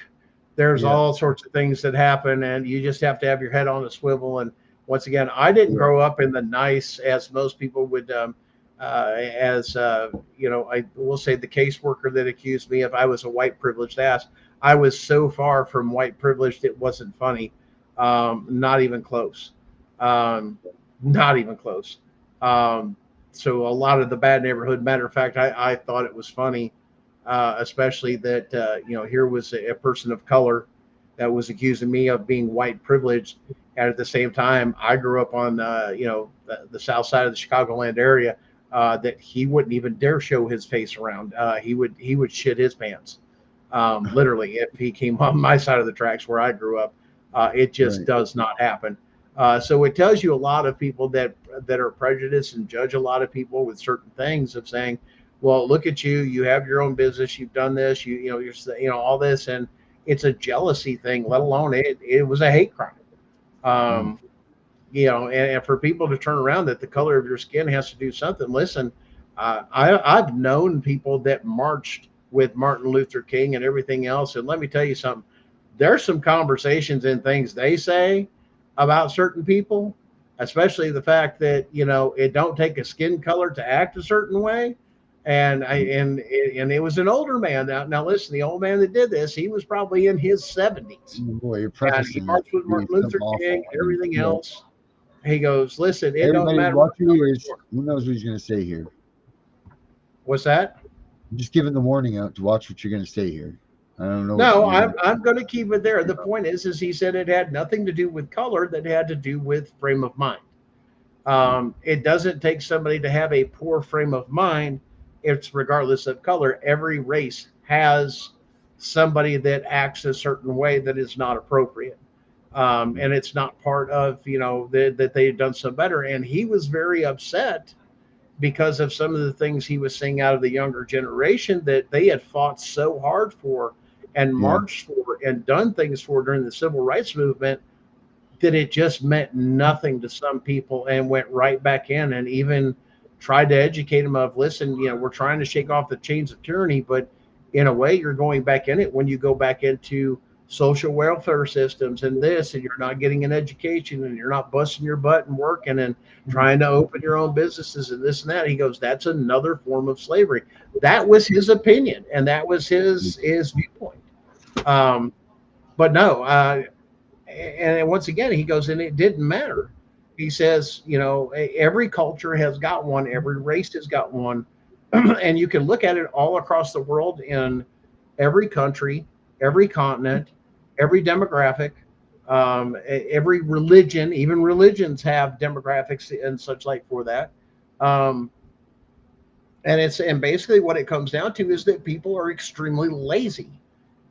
there's all sorts of things that happen, and you just have to have your head on a swivel. And once again, I didn't grow up in the nice, as most people would, you know, I will say the caseworker that accused me if I was a white privileged ass. I was so far from white privileged, it wasn't funny. Not even close. Not even close. So a lot of the bad neighborhood, matter of fact, I thought it was funny, especially that, you know, here was a person of color that was accusing me of being white privileged. And at the same time, I grew up on, you know, the south side of the Chicagoland area, that he wouldn't even dare show his face around. He would shit his pants. Literally, if he came on my side of the tracks where I grew up. It just does not happen. So it tells you a lot of people that are prejudiced and judge a lot of people with certain things of saying, well, look at you, you have your own business, you've done this, you know, you're all this, and it's a jealousy thing, let alone it was a hate crime. You know, and for people to turn around that the color of your skin has to do something. Listen, I've known people that marched with Martin Luther King and everything else. And let me tell you something, there's some conversations and things they say about certain people, especially the fact that, you know, it don't take a skin color to act a certain way. And it was an older man. Now listen, the old man that did this, he was probably in his 70s. Boy, you're prefacing. He marched with Martin Luther King, everything else. He goes, listen, it don't matter. Who knows what he's going to say here? What's that? I'm just giving the warning out to watch what you're going to say here. I don't know. No, I'm going to keep it there. The point is he said it had nothing to do with color, that had to do with frame of mind. It doesn't take somebody to have a poor frame of mind. It's regardless of color. Every race has somebody that acts a certain way that is not appropriate. And it's not part of, that they had done so better. And he was very upset because of some of the things he was seeing out of the younger generation that they had fought so hard for and marched for and done things for during the civil rights movement, that it just meant nothing to some people, and went right back in and even tried to educate them of, listen, we're trying to shake off the chains of tyranny, but in a way you're going back in it when you go back into social welfare systems and this, and you're not getting an education, and you're not busting your butt and working and trying to open your own businesses and this and that. He goes, that's another form of slavery. That was his opinion, and that was his viewpoint. But no, and once again, he goes, and it didn't matter. He says, every culture has got one, every race has got one, and you can look at it all across the world in every country, every continent, every demographic, every religion. Even religions have demographics and such like for that. And basically what it comes down to is that people are extremely lazy.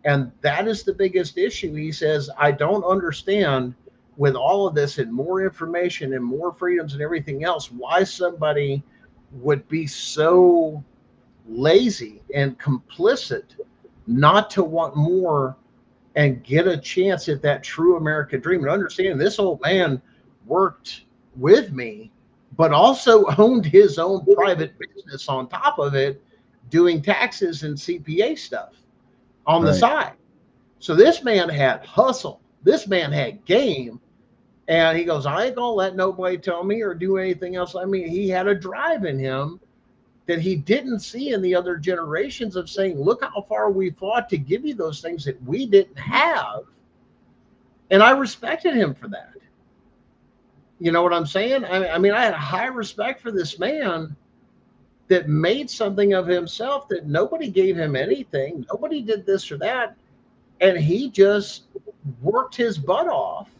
And that is the biggest issue. He says, I don't understand, with all of this and more information and more freedoms and everything else, why somebody would be so lazy and complicit not to want more and get a chance at that true American dream. And understand, this old man worked with me, but also owned his own private business on top of it, doing taxes and CPA stuff on the side. So this man had hustle. This man had game. And he goes, I ain't gonna let nobody tell me or do anything else. I mean, he had a drive in him that he didn't see in the other generations, of saying, look how far we fought to give you those things that we didn't have. And I respected him for that. You know what I'm saying? I mean, I had high respect for this man that made something of himself, that nobody gave him anything. Nobody did this or that. And he just worked his butt off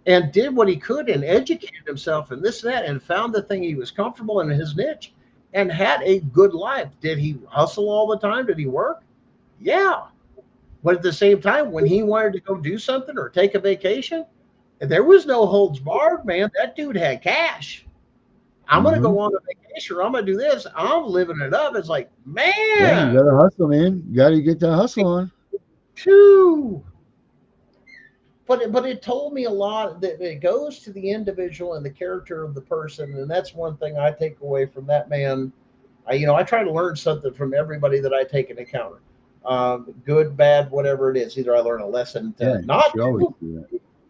and did what he could and educated himself and this and that, and found the thing he was comfortable in, his niche, and had a good life. Did he hustle all the time? Did he work? Yeah. But at the same time, when he wanted to go do something or take a vacation, there was no holds barred, man. That dude had cash. I'm going to go on a vacation, or I'm going to do this. I'm living it up. It's like, man. Yeah, you got to hustle, man. You got to get that hustle on. Phew. But it told me a lot, that it goes to the individual and the character of the person. And that's one thing I take away from that man. I try to learn something from everybody that I take an encounter. Good, bad, whatever it is. Either I learn a lesson to not do,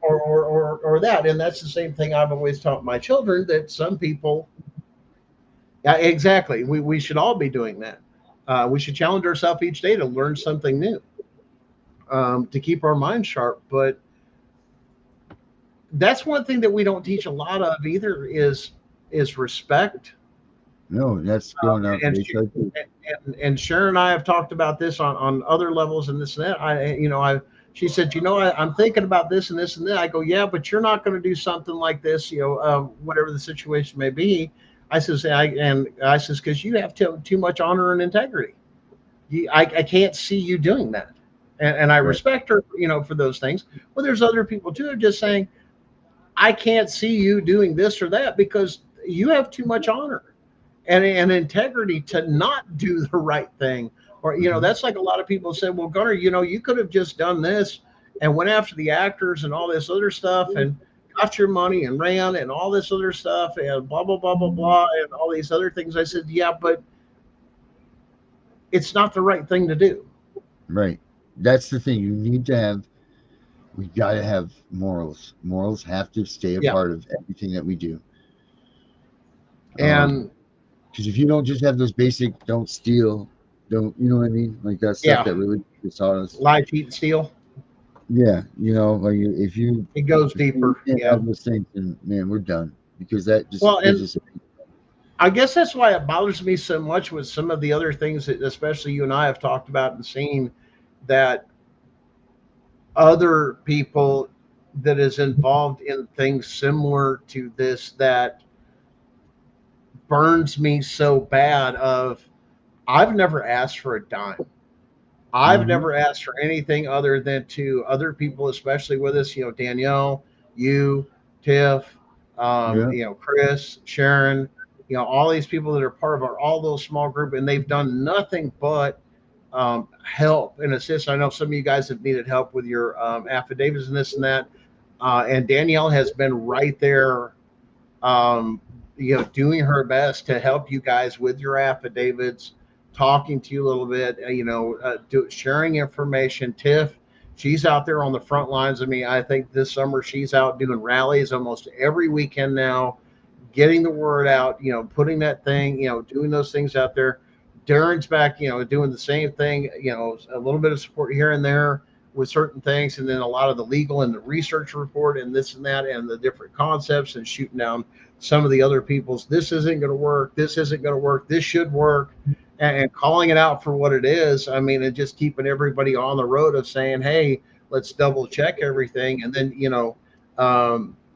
or that. And that's the same thing I've always taught my children, that some people, exactly, we should all be doing that. We should challenge ourselves each day to learn something new, to keep our minds sharp. But that's one thing that we don't teach a lot of either, is respect. No, that's going out. And Sharon and I have talked about this on other levels and this and that. She said, I'm thinking about this and this and that. I go, yeah, but you're not going to do something like this, whatever the situation may be. I says, because you have too much honor and integrity. I can't see you doing that. And I respect her, for those things. Well, there's other people too, are just saying, I can't see you doing this or that because you have too much honor and integrity to not do the right thing. Or, that's like a lot of people said, well, Gunnar, you could have just done this and went after the actors and all this other stuff and got your money and ran and all this other stuff and blah, blah, blah, blah, blah, and all these other things. I said, yeah, but it's not the right thing to do. Right. That's the thing. We got to have morals. Morals have to stay a part of everything that we do. And because if you don't just have those basic, don't steal, don't, you know what I mean? Like that stuff that really taught us. Lie, cheat, and steal. Yeah. Like if you. It goes deeper. Have those things, and man, we're done. Because that just. I guess that's why it bothers me so much with some of the other things that especially you and I have talked about and seen, that other people that is involved in things similar to this, that burns me so bad. Of, I've never asked for a dime. I've never asked for anything other than to other people, especially with us, Danielle, you, Tiff, Chris, Sharon, all these people that are part of all those small group, and they've done nothing but help and assist. I know some of you guys have needed help with your affidavits and this and that. And Danielle has been right there, doing her best to help you guys with your affidavits, talking to you a little bit, sharing information. Tiff, she's out there on the front lines. I mean, I think this summer she's out doing rallies almost every weekend now, getting the word out, putting that thing, doing those things out there. Darren's back, doing the same thing, a little bit of support here and there with certain things, and then a lot of the legal and the research report and this and that and the different concepts and shooting down some of the other people's, this isn't going to work, this isn't going to work, this should work, and calling it out for what it is. I mean, and just keeping everybody on the road of saying, hey, let's double check everything. And then,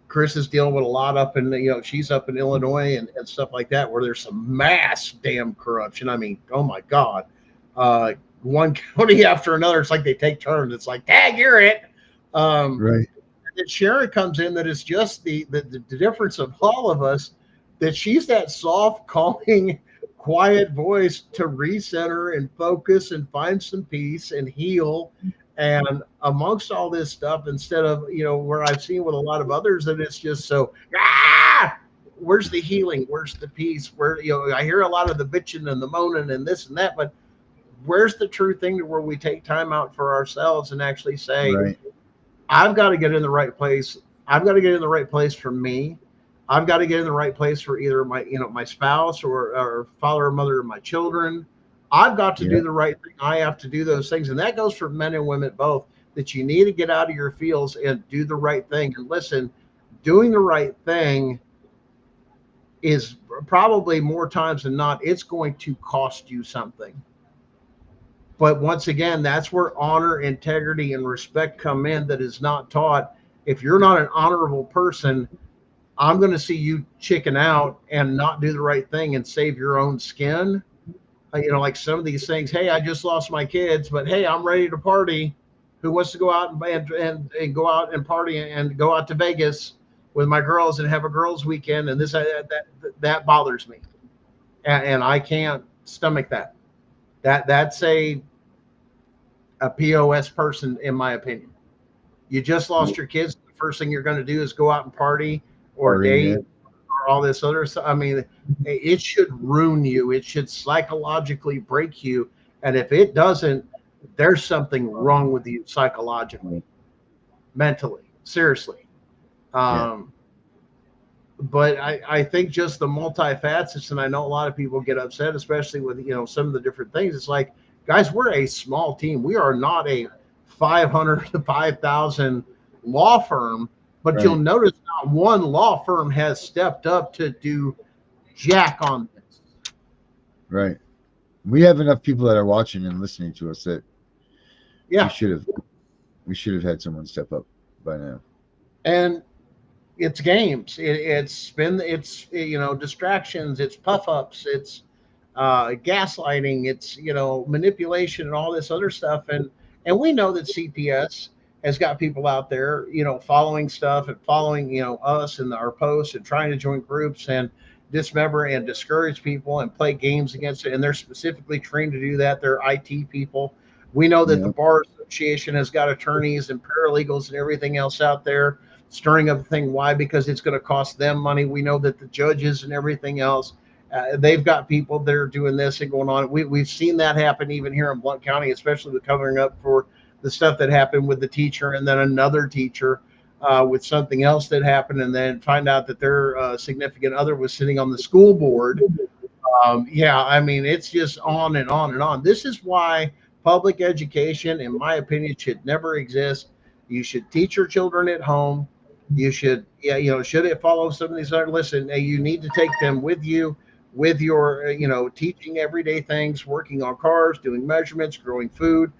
Chris is dealing with a lot up in, she's up in Illinois and stuff like that, where there's some mass damn corruption. I mean, oh my God. One county after another, it's like they take turns. It's like, tag, you're it. Right. And Sharon comes in, that is just the difference of all of us, that she's that soft, calming, quiet voice to recenter and focus and find some peace and heal. And amongst all this stuff, instead of, where I've seen with a lot of others, that it's just so, where's the healing? Where's the peace? Where, I hear a lot of the bitching and the moaning and this and that, but where's the true thing to where we take time out for ourselves and actually say, right, I've got to get in the right place. I've got to get in the right place for me. I've got to get in the right place for either my, my spouse or father or mother of my children. I've got to do the right thing. I have to do those things. And that goes for men and women both, that you need to get out of your fields and do the right thing. And listen, doing the right thing is probably more times than not, it's going to cost you something. But once again, that's where honor, integrity, and respect come in, that is not taught. If you're not an honorable person, I'm going to see you chicken out and not do the right thing and save your own skin. Like some of these things, hey, I just lost my kids, but hey, I'm ready to party. Who wants to go out and go out and party and go out to Vegas with my girls and have a girls' weekend? And this, that bothers me. And I can't stomach that. That's a POS person, in my opinion. You just lost your kids. The first thing you're going to do is go out and party or date or all this other stuff. I mean, it should ruin you. It should psychologically break you. And if it doesn't, there's something wrong with you psychologically, mentally, seriously. But I think just the multifacets, and I know a lot of people get upset, especially with, some of the different things. It's like, guys, we're a small team. We are not a 500 to 5,000 law firm, but right, you'll notice not one law firm has stepped up to do jack on this. Right. We have enough people that are watching and listening to us that we should have had someone step up by now. And it's games. It's distractions. It's puff ups. It's gaslighting. It's manipulation and all this other stuff. And we know that CPS has got people out there, following stuff and following, us and our posts and trying to join groups and dismember and discourage people and play games against it. And they're specifically trained to do that. They're IT people. We know that the Bar Association has got attorneys and paralegals and everything else out there stirring up the thing. Why? Because it's going to cost them money. We know that the judges and everything else, they've got people that are doing this and going on. We've seen that happen even here in Blount County, especially with covering up for the stuff that happened with the teacher and then another teacher with something else that happened, and then find out that their significant other was sitting on the school board. I mean, it's just on and on and on. This is why public education, in my opinion, should never exist. You should teach your children at home. You should, should it follow some of these other, listen, you need to take them with you, with your, teaching everyday things, working on cars, doing measurements, growing food,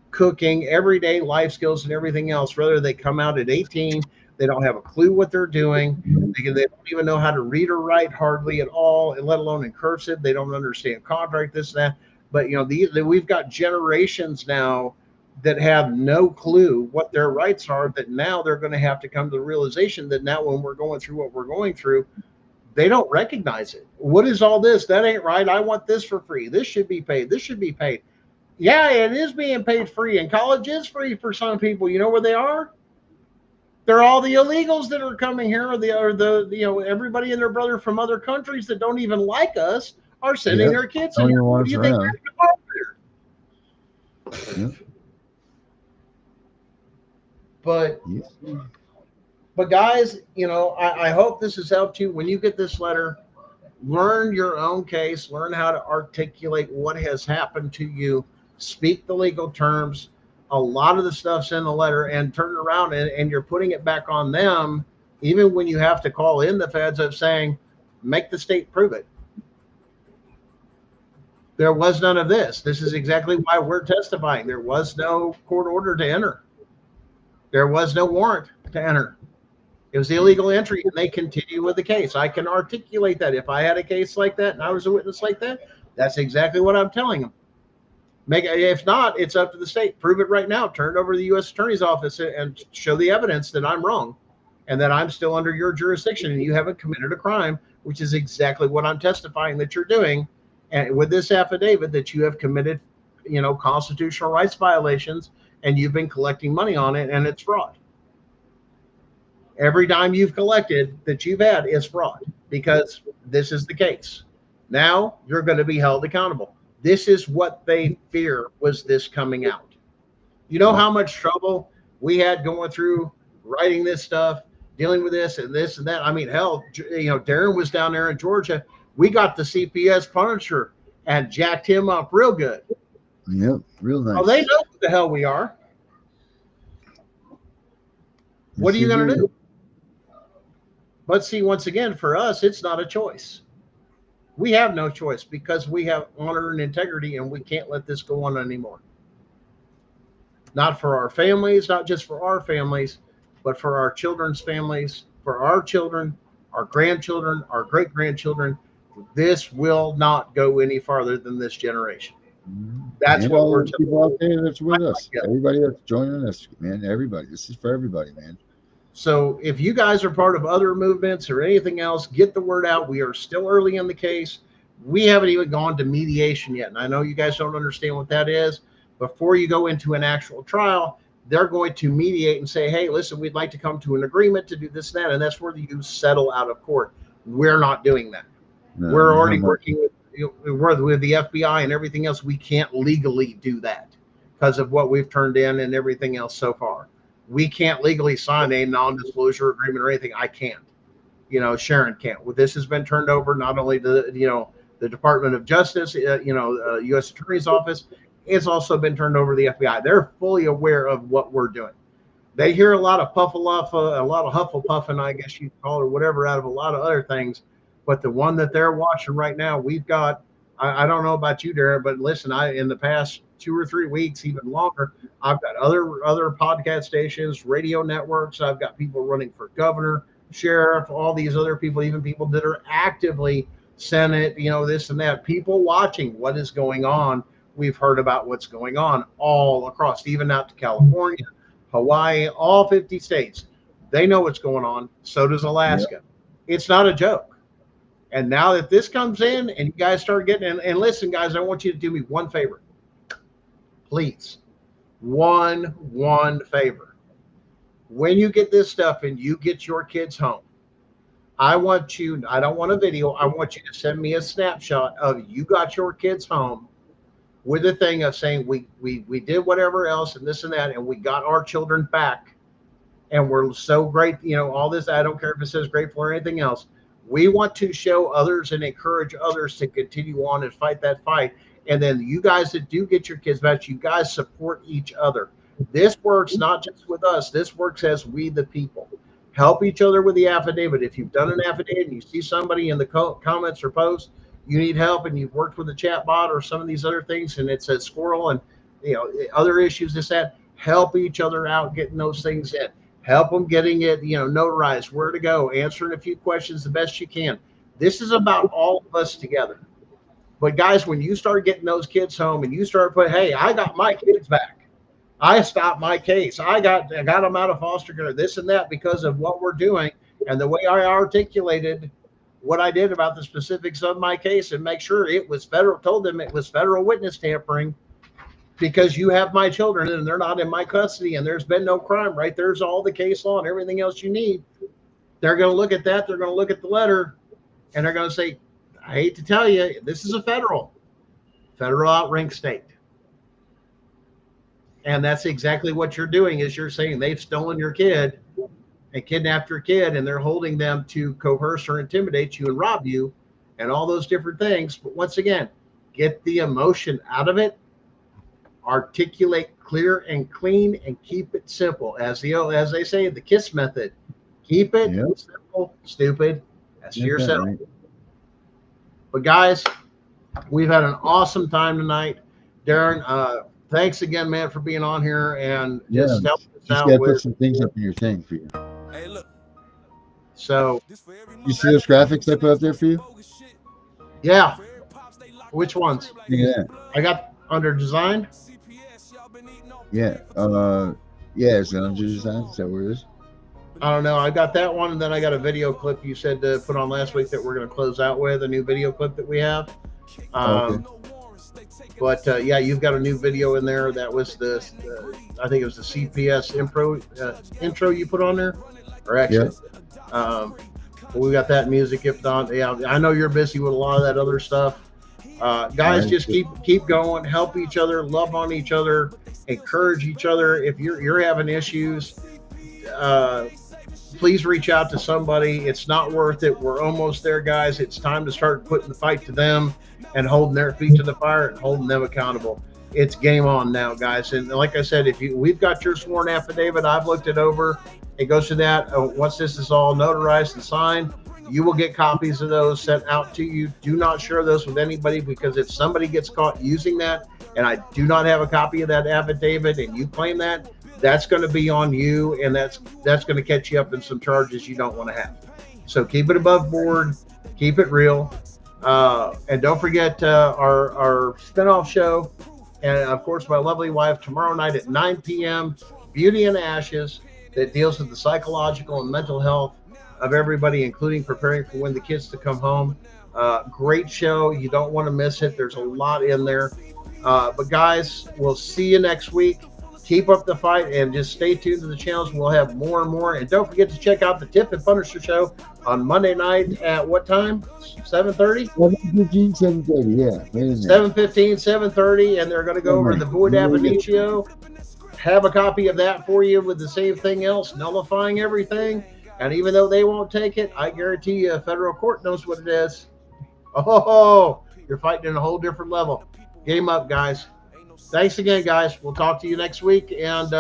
cooking, everyday life skills and everything else. Whether they come out at 18, they don't have a clue what they're doing. They don't even know how to read or write hardly at all, let alone in cursive. They don't understand contract, this and that. But we've got generations now that have no clue what their rights are, that now they're going to have to come to the realization that now when we're going through what we're going through, they don't recognize it. What is all this? That ain't right. I want this for free. This should be paid. This should be paid. Yeah, it is being paid free, and college is free for some people. You know where they are? They're all the illegals that are coming here, or the everybody and their brother from other countries that don't even like us are sending their kids in here. What do you think they're there? Yep. But guys, I hope this has helped you. When you get this letter, learn your own case, learn how to articulate what has happened to you, speak the legal terms. A lot of the stuff's in the letter, and turn it around and you're putting it back on them, even when you have to call in the feds, of saying, make the state prove it. There was none of this. This is exactly why we're testifying. There was no court order to enter. There was no warrant to enter. It was illegal entry, and they continue with the case. I can articulate that. If I had a case like that and I was a witness like that, that's exactly what I'm telling them. If not, it's up to the state. Prove it right now. Turn it over to the U.S. Attorney's Office and show the evidence that I'm wrong and that I'm still under your jurisdiction and you haven't committed a crime, which is exactly what I'm testifying that you're doing. And with this affidavit, that you have committed, constitutional rights violations, and you've been collecting money on it, and it's fraud. Every dime you've collected that you've had is fraud, because this is the case. Now you're going to be held accountable. This is what they fear, was this coming out. You know how much trouble we had going through writing this stuff, dealing with this and that. I mean, hell, Darren was down there in Georgia. We got the CPS Punisher and jacked him up real good. Yep, real nice. Oh, they know who the hell we are. What are you going to do? But see, once again, for us, it's not a choice. We have no choice, because we have honor and integrity, and we can't let this go on anymore. Not for our families, not just for our families, but for our children's families, for our children, our grandchildren, our great-grandchildren. This will not go any farther than this generation. That's what we're telling people out there that's with us. Everybody that's joining us, man. Everybody. This is for everybody, man. So if you guys are part of other movements or anything else, get the word out. We are still early in the case. We haven't even gone to mediation yet. And I know you guys don't understand what that is. Before you go into an actual trial, they're going to mediate and say, hey, listen, we'd like to come to an agreement to do this and that. And that's where you settle out of court. We're not doing that. No, we're already working with the FBI and everything else. We can't legally do that because of what we've turned in and everything else so far. We can't legally sign a non-disclosure agreement or anything. I can't. Sharon can't. Well, this has been turned over not only to the Department of Justice, U.S. Attorney's Office. It's also been turned over to the FBI. They're fully aware of what we're doing. They hear a lot of puffaluffa, a lot of hufflepuffing, I guess you'd call it, or whatever, out of a lot of other things. But the one that they're watching right now, we've got. I don't know about you, Darren, but listen, in the past 2 or 3 weeks, even longer, I've got other podcast stations, radio networks. I've got people running for governor, sheriff, all these other people, even people that are actively Senate, this and that. People watching what is going on. We've heard about what's going on all across, even out to California, Hawaii, all 50 states. They know what's going on. So does Alaska. Yep. It's not a joke. And now that this comes in and you guys start getting, and listen, guys, I want you to do me one favor. Please. One favor. When you get this stuff and you get your kids home, I don't want a video. I want you to send me a snapshot of you got your kids home with a thing of saying we did whatever else and this and that, and we got our children back. And we're so great, all this, I don't care if it says grateful or anything else. We want to show others and encourage others to continue on and fight that fight. And then you guys that do get your kids back, you guys support each other. This works not just with us. This works as we the people. Help each other with the affidavit. If you've done an affidavit and you see somebody in the comments or posts, you need help, and you've worked with a chat bot or some of these other things, and it says squirrel and other issues, this, that, help each other out getting those things in. Help them getting it, notarized, where to go, answering a few questions the best you can. This is about all of us together. But guys, when you start getting those kids home and you start putting, hey, I got my kids back. I stopped my case. I got them out of foster care, this and that, because of what we're doing and the way I articulated what I did about the specifics of my case, and make sure it was federal, told them it was federal witness tampering because you have my children and they're not in my custody and there's been no crime, right? There's all the case law and everything else you need. They're going to look at that. They're going to look at the letter and they're going to say, I hate to tell you, this is a federal outrank state. And that's exactly what you're doing, is you're saying they've stolen your kid and kidnapped your kid, and they're holding them to coerce or intimidate you and rob you and all those different things. But once again, get the emotion out of it, articulate clear and clean, and keep it simple. As they say, the KISS method. Keep it simple, stupid. That's yourself. Right. But guys, we've had an awesome time tonight. Darren, thanks again, man, for being on here and just helping us out with. Put some things up in your thing for you. Hey, look. So, you see those graphics I put up there for you? Yeah. Which ones? Yeah. I got under design. Yeah. Is it under design? Is that where it is? I don't know. I got that one, and then I got a video clip you said to put on last week that we're going to close out with, a new video clip that we have. Okay. But yeah, you've got a new video in there. That was I think it was the CPS intro you put on there, or actually, we got that music. If not, yeah, I know you're busy with a lot of that other stuff. Guys, just keep going, help each other, love on each other, encourage each other. If you're having issues, please reach out to somebody. It's not worth it. We're almost there, guys. It's time to start putting the fight to them and holding their feet to the fire and holding them accountable. It's game on now, guys. And like I said, we've got your sworn affidavit. I've looked it over. It goes to that. Once this is all notarized and signed, you will get copies of those sent out to you. Do not share those with anybody, because if somebody gets caught using that and I do not have a copy of that affidavit and you claim that, that's going to be on you, and that's going to catch you up in some charges you don't want to have. So keep it above board, keep it real, and don't forget our spinoff show, and of course my lovely wife, tomorrow night at 9 p.m. Beauty and Ashes, that deals with the psychological and mental health of everybody, including preparing for when the kids to come home. Great show. You don't want to miss it. There's a lot in there. But guys, we'll see you next week. Keep up the fight and just stay tuned to the channels. We'll have more and more. And don't forget to check out the Tip and Punisher show on Monday night at what time? 7:30? 7:15, 7:30, yeah. 7:15, 7:30. And they're going to go over the Void Ab Initio. Have a copy of that for you with the same thing else, nullifying everything. And even though they won't take it, I guarantee you a federal court knows what it is. Oh, you're fighting in a whole different level. Game up, guys. Thanks again, guys. We'll talk to you next week, and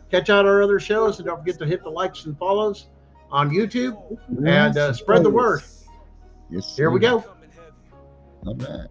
catch out our other shows. And don't forget to hit the likes and follows on YouTube, and spread the word. Yes, here we go. Not bad.